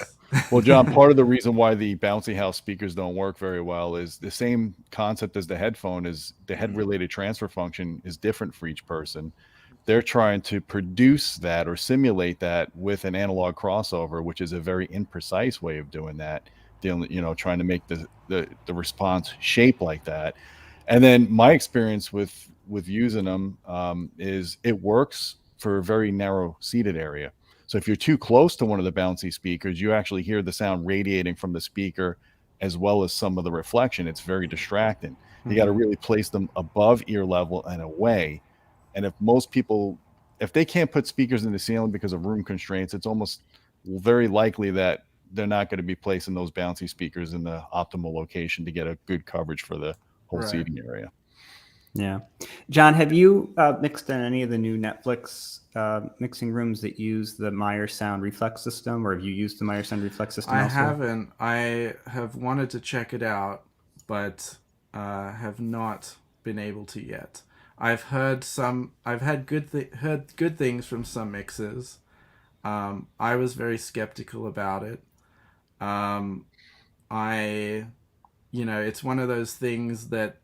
Well, John, part of the reason why the bouncy house speakers don't work very well is the same concept as the headphone. Is the head related transfer function is different for each person. They're trying to produce that or simulate that with an analog crossover, which is a very imprecise way of doing that. Trying to make the response shape like that. And then my experience with using them is it works for a very narrow seated area. So if you're too close to one of the bouncy speakers, you actually hear the sound radiating from the speaker as well as some of the reflection. It's very distracting. You got to really place them above ear level and away. And if they can't put speakers in the ceiling because of room constraints, it's almost very likely that they're not going to be placing those bouncy speakers in the optimal location to get a good coverage for the whole seating area. Yeah. John, have you mixed in any of the new Netflix mixing rooms that use the Meyer Sound Reflex system, or have you used the Meyer Sound Reflex system I also? haven't. I have wanted to check it out, but have not been able to yet. I've heard good things from some mixers. I was very skeptical about it. It's one of those things that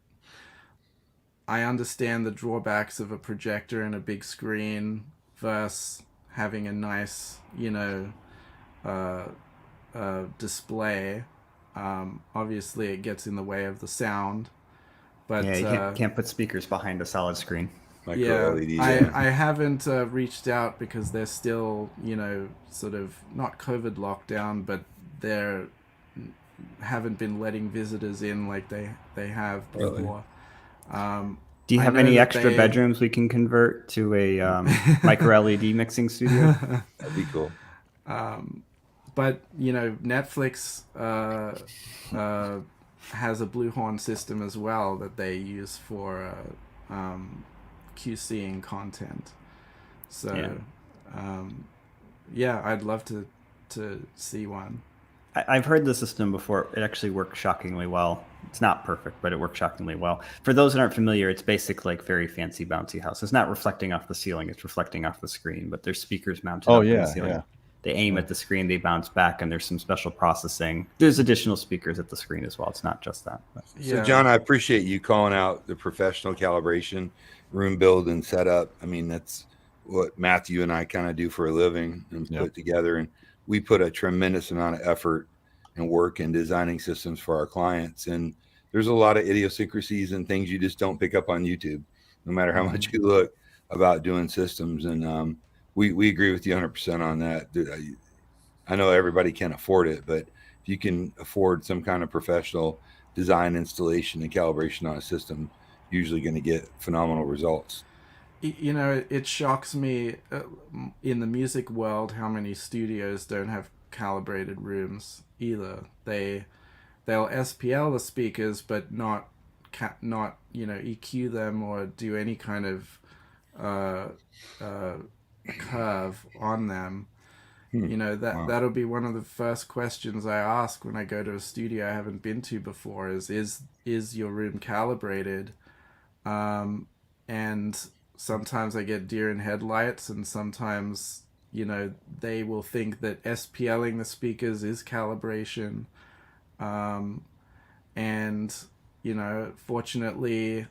I understand the drawbacks of a projector and a big screen versus having a nice, display. Obviously, it gets in the way of the sound. But you can't put speakers behind a solid screen. Micro LEDs. I haven't reached out because they're still, sort of not COVID lockdown, but they're haven't been letting visitors in like they have before. Do you have any extra bedrooms we can convert to a micro LED mixing studio? That'd be cool. But Netflix has a Blue Horn system as well that they use for QCing content. So I'd love to see one. I've heard the system before. It actually works shockingly well. It's not perfect, but it works shockingly well. For those that aren't familiar, it's basically like very fancy bouncy house. It's not reflecting off the ceiling. It's reflecting off the screen, but there's speakers mounted up in the ceiling. they aim at the screen, they bounce back, and there's some special processing. There's additional speakers at the screen as well. It's not just that. But. So, John, I appreciate you calling out the professional calibration, room build, and setup. I mean, that's what Matthew and I kind of do for a living and put together. And we put a tremendous amount of effort and work in designing systems for our clients. And there's a lot of idiosyncrasies and things you just don't pick up on YouTube, no matter how much you look, about doing systems. And we agree with you 100% on that. I know everybody can't afford it, but if you can afford some kind of professional design, installation, and calibration on a system, usually going to get phenomenal results. You know, it shocks me in the music world how many studios don't have calibrated rooms either. They'll SPL the speakers, but not EQ them or do any kind of curve on them. You know, that'll be one of the first questions I ask when I go to a studio I haven't been to before is your room calibrated? And sometimes I get deer in headlights, and sometimes, you know, they will think that SPLing the speakers is calibration. And, you know, fortunately,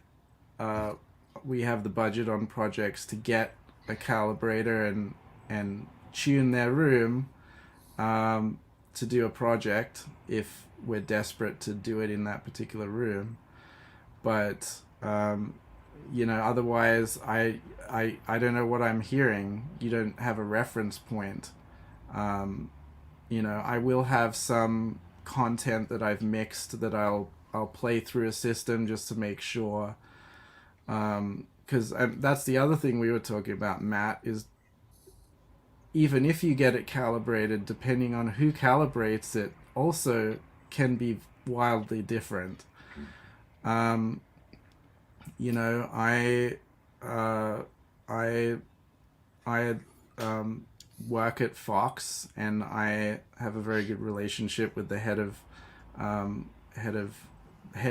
we have the budget on projects to get a calibrator and tune their room to do a project if we're desperate to do it in that particular room. But you know, otherwise I don't know what I'm hearing. You don't have a reference point. You know, I will have some content that I've mixed that I'll play through a system just to make sure, because that's the other thing we were talking about, Matt, is even if you get it calibrated, depending on who calibrates it, also can be wildly different. You know, I work at Fox, and I have a very good relationship with the head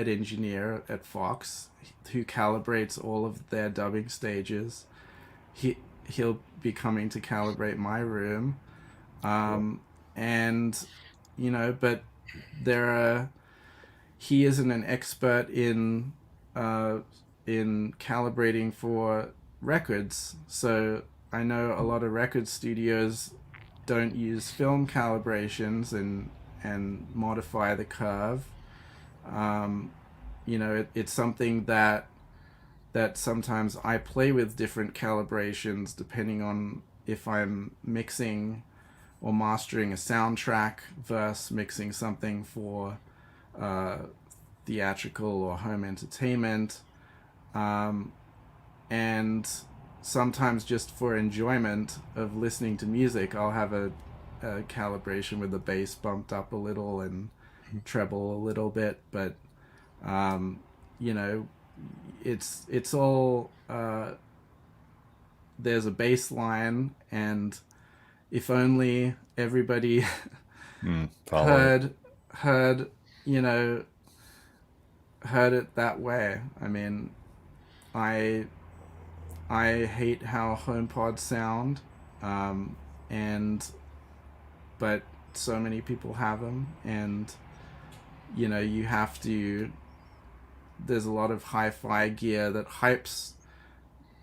engineer at Fox, who calibrates all of their dubbing stages. He'll be coming to calibrate my room, and you know, but he isn't an expert in calibrating for records. So I know a lot of record studios don't use film calibrations and modify the curve. You know, it's something that sometimes I play with different calibrations depending on if I'm mixing or mastering a soundtrack versus mixing something for theatrical or home entertainment. And sometimes just for enjoyment of listening to music, I'll have a calibration with the bass bumped up a little and treble a little bit. But, you know, it's all, there's a bass line, and if only everybody heard it that way. I mean, I hate how HomePods sound, but so many people have them, and you know, you have to. There's a lot of hi-fi gear that hypes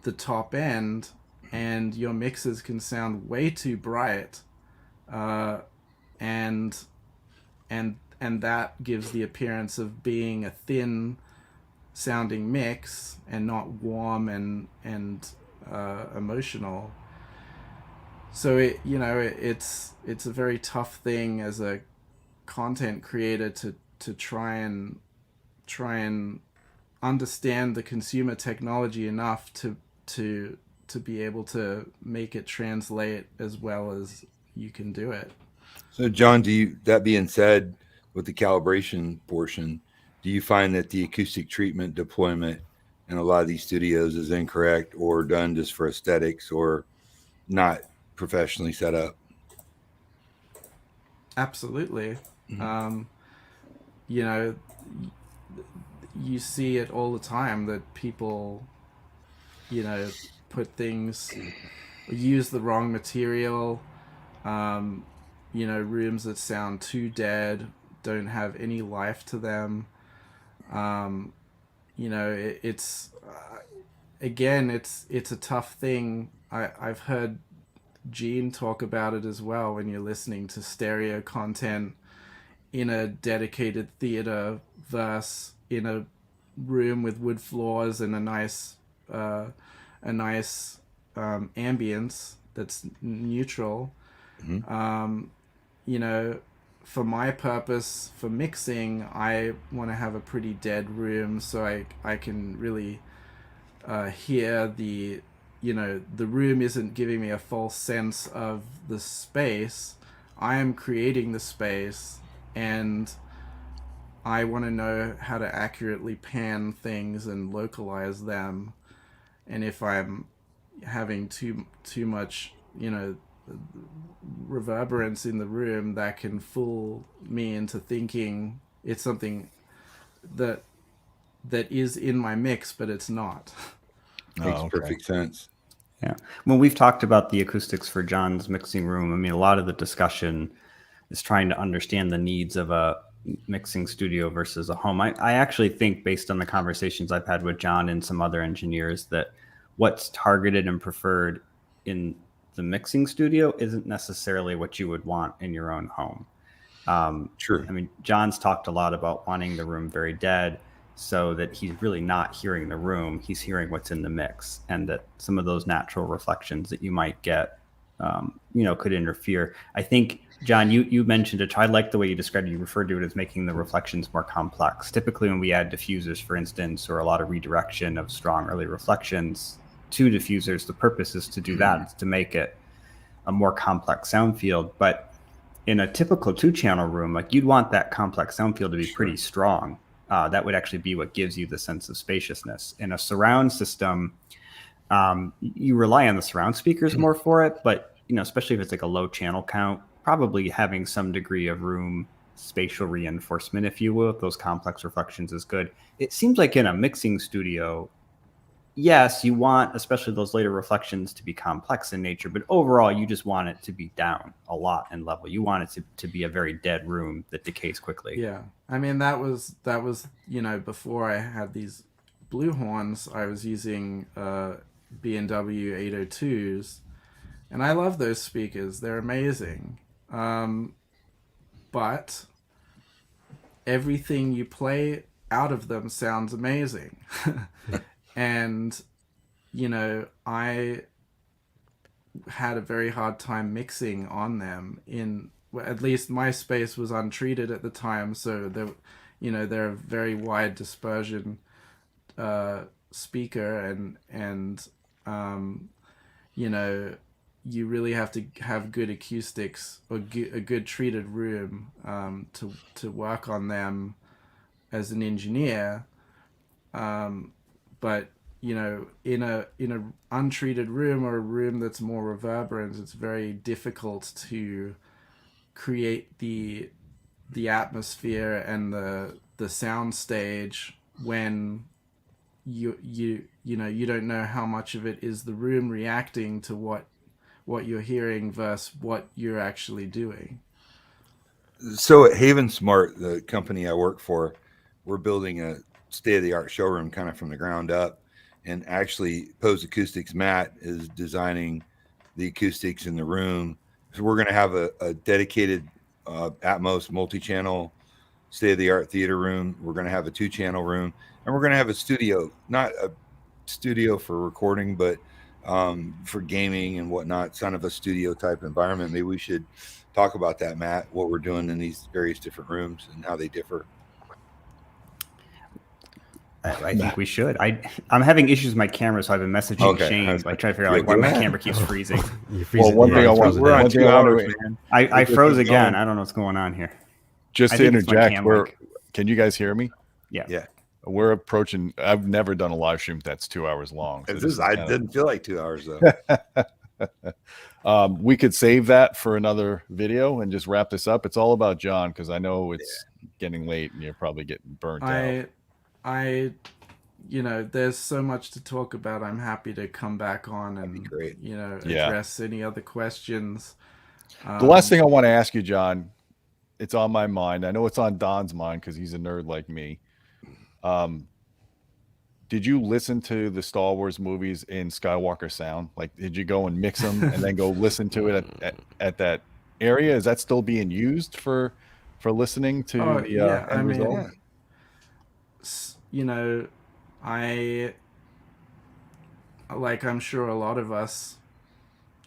the top end, and your mixes can sound way too bright, and that gives the appearance of being a thin sounding mix and not warm and emotional. So it's a very tough thing as a content creator to try and understand the consumer technology enough to be able to make it translate as well as you can do it. So John, that being said, with the calibration portion, do you find that the acoustic treatment deployment in a lot of these studios is incorrect or done just for aesthetics or not professionally set up? Absolutely. Mm-hmm. You know, you see it all the time that people, you know, put things, use the wrong material, Rooms that sound too dead, don't have any life to them. It's again, it's a tough thing. I've heard Gene talk about it as well when you're listening to stereo content in a dedicated theater versus in a room with wood floors and a nice ambience that's neutral. For my purpose for mixing, I want to have a pretty dead room so I can really hear the room isn't giving me a false sense of the space. I am creating the space, and I want to know how to accurately pan things and localize them. And if I'm having too much, reverberance in the room, that can fool me into thinking it's something that is in my mix, but it's not. Makes perfect sense. Yeah. When we've talked about the acoustics for John's mixing room, I mean, a lot of the discussion is trying to understand the needs of a mixing studio versus a home. I actually think, based on the conversations I've had with John and some other engineers, that what's targeted and preferred in the mixing studio isn't necessarily what you would want in your own home. Sure. I mean, John's talked a lot about wanting the room very dead, so that he's really not hearing the room, he's hearing what's in the mix, and that some of those natural reflections that you might get, could interfere. I think, John, you mentioned it. I like the way you described it. You referred to it as making the reflections more complex. Typically, when we add diffusers, for instance, or a lot of redirection of strong early reflections to diffusers, the purpose is to do that, is to make it a more complex sound field. But in a typical 2-channel room, like, you'd want that complex sound field to be pretty strong. That would actually be what gives you the sense of spaciousness. In a surround system, you rely on the surround speakers more for it, but especially if it's like a low channel count, probably having some degree of room spatial reinforcement, if you will, if those complex reflections is good. It seems like in a mixing studio, yes, you want, especially those later reflections, to be complex in nature, but overall you just want it to be down a lot in level. You want it to be a very dead room that decays quickly. Yeah. I mean, that was before I had these blue horns, I was using B&W 802s, and I love those speakers. They're amazing. But everything you play out of them sounds amazing. And, I had a very hard time mixing on them. At least my space was untreated at the time, so they're a very wide dispersion speaker, and you really have to have good acoustics or a good treated room to work on them as an engineer. But in a untreated room, or a room that's more reverberant, it's very difficult to create the atmosphere and the sound stage when you don't know how much of it is the room reacting to what you're hearing versus what you're actually doing. So at Haven Smart, the company I work for, we're building a state-of-the-art showroom kind of from the ground up, and actually Pose Acoustics Matt is designing the acoustics in the room. So we're going to have a dedicated Atmos multi-channel state-of-the-art theater room. We're going to have a 2-channel room, and we're going to have a studio, not a studio for recording, but for gaming and whatnot, kind of a studio type environment. Maybe we should talk about that, Matt, what we're doing in these various different rooms and how they differ. I think we should. I'm having issues with my camera, so I've been messaging Shane, like trying to figure out why my camera keeps freezing. Well, one thing I want, we're on 2 hours, man. I froze again. I don't know what's going on here. Just to interject, can you guys hear me? Yeah. We're approaching. I've never done a live stream that's 2 hours long. So I didn't feel like 2 hours though. We could save that for another video and just wrap this up. It's all about John, because I know it's getting late and you're probably getting burnt out. There's so much to talk about. I'm happy to come back on and address any other questions. The last thing I want to ask you, John, it's on my mind. I know it's on Don's mind because he's a nerd like me. Did you listen to the Star Wars movies in Skywalker Sound? Like, did you go and mix them and then go listen to it at that area? Is that still being used for listening to the yeah, end I mean, result? you know, I'm sure a lot of us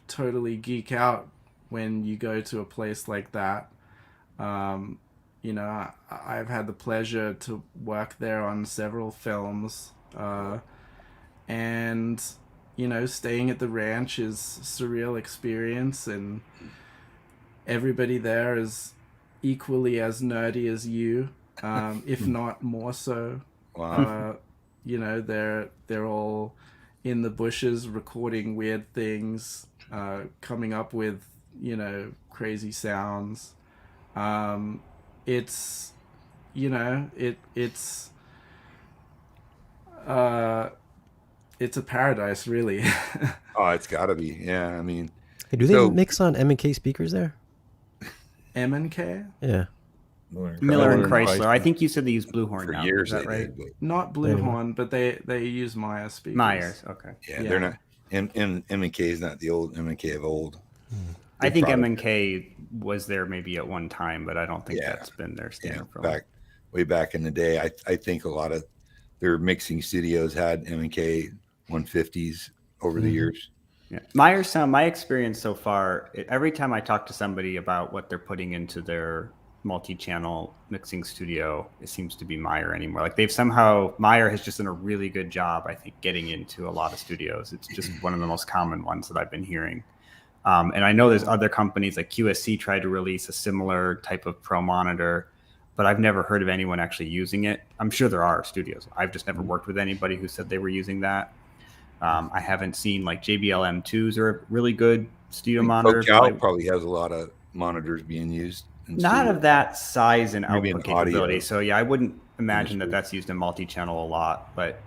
totally geek out when you go to a place like that. You know, I've had the pleasure to work there on several films, and you know, staying at the ranch is a surreal experience, and everybody there is equally as nerdy as you, if not more so. Wow. You know, they're all in the bushes recording weird things, coming up with, you know, crazy sounds. It's, you know, it's a paradise, really. Oh, it's got to be. Yeah, I mean, Hey, do they So- mix on M&K speakers there? M&K? Yeah. Miller and Chrysler. Chrysler. I think you said they use Bluehorn for now. years Is they that right? did, but Not Bluehorn, but they use Meyer speakers. Myers. Okay. yeah, Yeah. they're not. M&K is not the old M&K of old. I think product. M&K was there maybe at one time, but I don't think Yeah. that's been their Yeah, standard for a while. way back in the day, I think a lot of their mixing studios had M&K 150s over the years. Yeah. Meyer Sound, my experience so far, every time I talk to somebody about what they're putting into their multi-channel mixing studio, it seems to be Meyer anymore. Like Meyer has just done a really good job, I think, getting into a lot of studios. It's just one of the most common ones that I've been hearing. And I know there's other companies like QSC tried to release a similar type of Pro monitor, but I've never heard of anyone actually using it. I'm sure there are studios. I've just never worked with anybody who said they were using that. I haven't seen like JBL M2s are a really good studio monitor. Pro Cal probably has a lot of monitors being used. in Not studio. of that size and Maybe output an audio capability. So yeah, I wouldn't imagine that industry. that's used in multi-channel a lot. But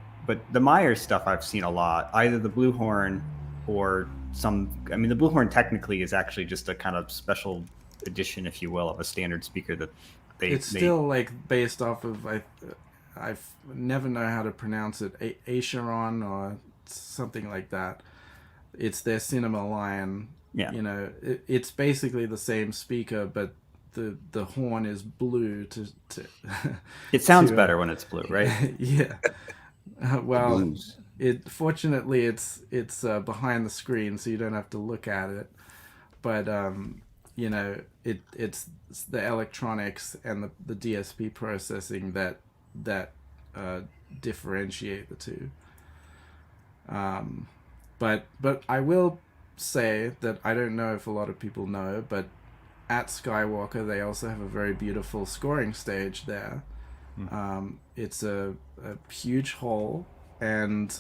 the Myers stuff I've seen a lot, either the Bluehorn or some. I mean, the Bluehorn technically is actually just a kind of special edition, if you will, of a standard speaker that It's still like based off of I've never know how to pronounce it, Acheron or something like that. It's their Cinema Lion. Yeah. You know, it's basically the same speaker, but the horn is blue to It sounds to, better when it's blue, right? Yeah. Well, Blues. fortunately it's behind the screen, so you don't have to look at it. But you know, it's the electronics and the DSP processing that differentiate the two. But I will say that I don't know if a lot of people know, but at Skywalker they also have a very beautiful scoring stage there. It's a huge hall, and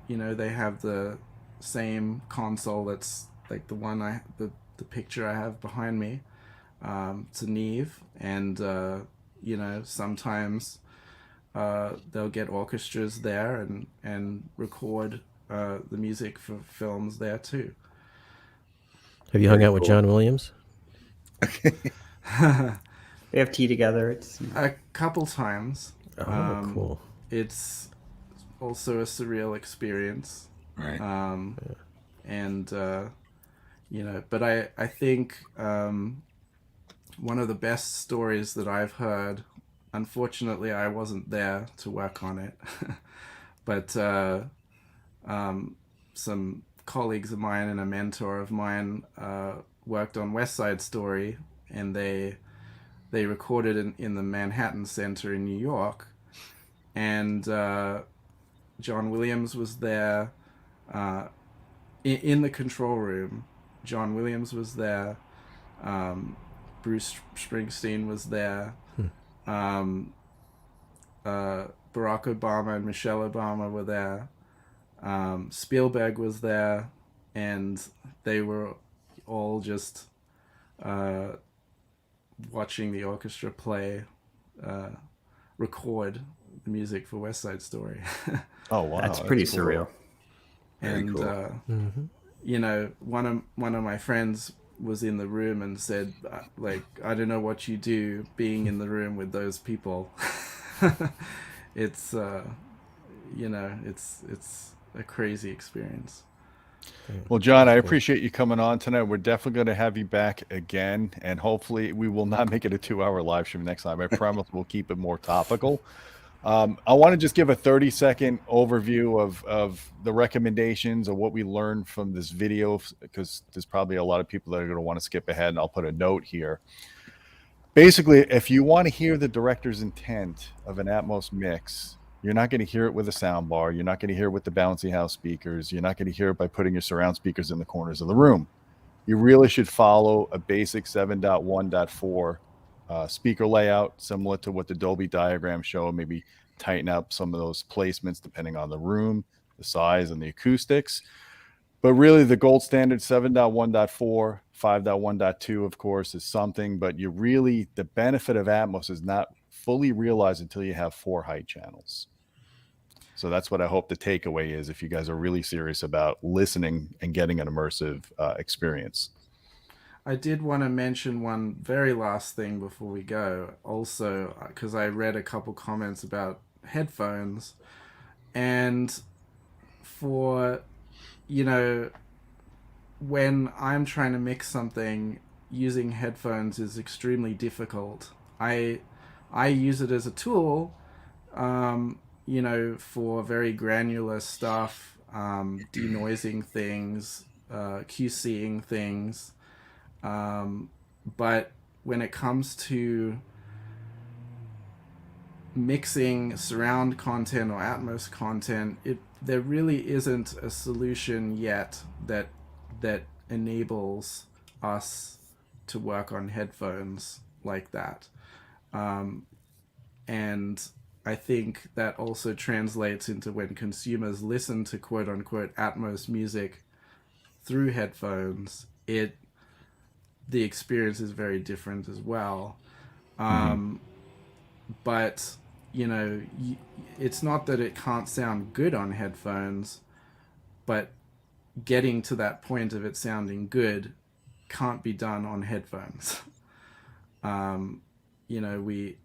you know, they have the same console that's like the one the picture I have behind me. It's a Neve, and you know, sometimes they'll get orchestras there and record the music for films there too. Have you hung out with John Williams? They have tea together. It's A couple times. Oh, cool. It's also a surreal experience. Right. And you know, but I think one of the best stories that I've heard, unfortunately I wasn't there to work on it, but some colleagues of mine and a mentor of mine worked on West Side Story, and they recorded in the Manhattan Center in New York, and John Williams was there in the control room. John Williams was there. Bruce Springsteen was there. Barack Obama and Michelle Obama were there. Spielberg was there, and they were all just watching the orchestra play, record the music for West Side Story. Oh wow, that's pretty cool. surreal. Very And cool. you know, one of my friends was in the room and said, like, I don't know what you do being in the room with those people. It's it's a crazy experience. Well, John, I appreciate you coming on tonight. We're definitely going to have you back again, and hopefully we will not make it a 2-hour live stream next time. I promise we'll keep it more topical. I want to just give a 30-second overview of the recommendations of what we learned from this video, because there's probably a lot of people that are going to want to skip ahead, and I'll put a note here. Basically, if you want to hear the director's intent of an Atmos mix, you're not going to hear it with a sound bar. You're not going to hear it with the bouncy house speakers. You're not going to hear it by putting your surround speakers in the corners of the room. You really should follow a basic 7.1.4 speaker layout, similar to what the Dolby diagram show. Maybe tighten up some of those placements depending on the room, the size, and the acoustics. But really, the gold standard 7.1.4, 5.1.2, of course, is something. But the benefit of Atmos is not fully realized until you have 4 height channels. So that's what I hope the takeaway is if you guys are really serious about listening and getting an immersive experience. I did want to mention one very last thing before we go. Also, because I read a couple comments about headphones, and for, when I'm trying to mix something, using headphones is extremely difficult. I use it as a tool, for very granular stuff, denoising things, QCing things. But when it comes to mixing surround content or Atmos content, there really isn't a solution yet that enables us to work on headphones like that. And I think that also translates into when consumers listen to quote unquote Atmos music through headphones, the experience is very different as well. But it's not that it can't sound good on headphones, but getting to that point of it sounding good can't be done on headphones. We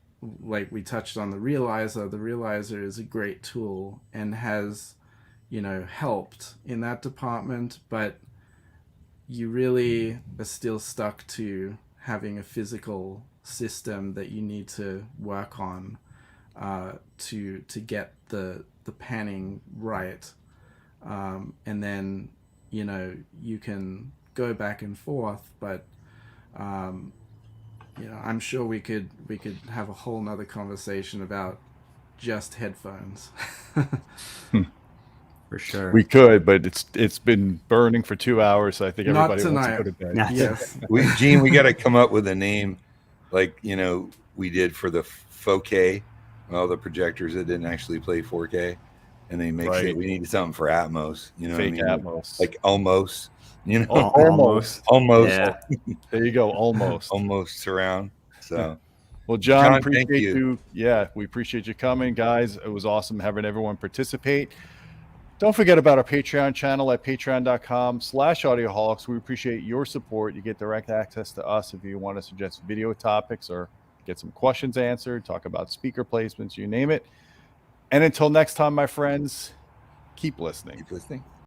touched on the realizer. The realizer is a great tool and has, helped in that department, but you really are still stuck to having a physical system that you need to work on to get the panning right. And then, you can go back and forth, but I'm sure we could have a whole nother conversation about just headphones. For sure. We could, but it's been burning for 2 hours, so I think Not everybody wants to tonight. go to bed. Yes. Gene, we got to come up with a name like, we did for the 4K, all the projectors that didn't actually play 4K, and they make Right. sure we needed something for Atmos, Fake Atmos. like almost, Almost. almost, Yeah. There you go. Almost. almost surround. So, Well, John, thank appreciate you. you. Yeah, we appreciate you coming, guys. It was awesome having everyone participate. Don't forget about our Patreon channel at patreon.com/audioholics. We appreciate your support. You get direct access to us if you want to suggest video topics or get some questions answered, talk about speaker placements, you name it. And until next time, my friends, keep listening. Keep listening.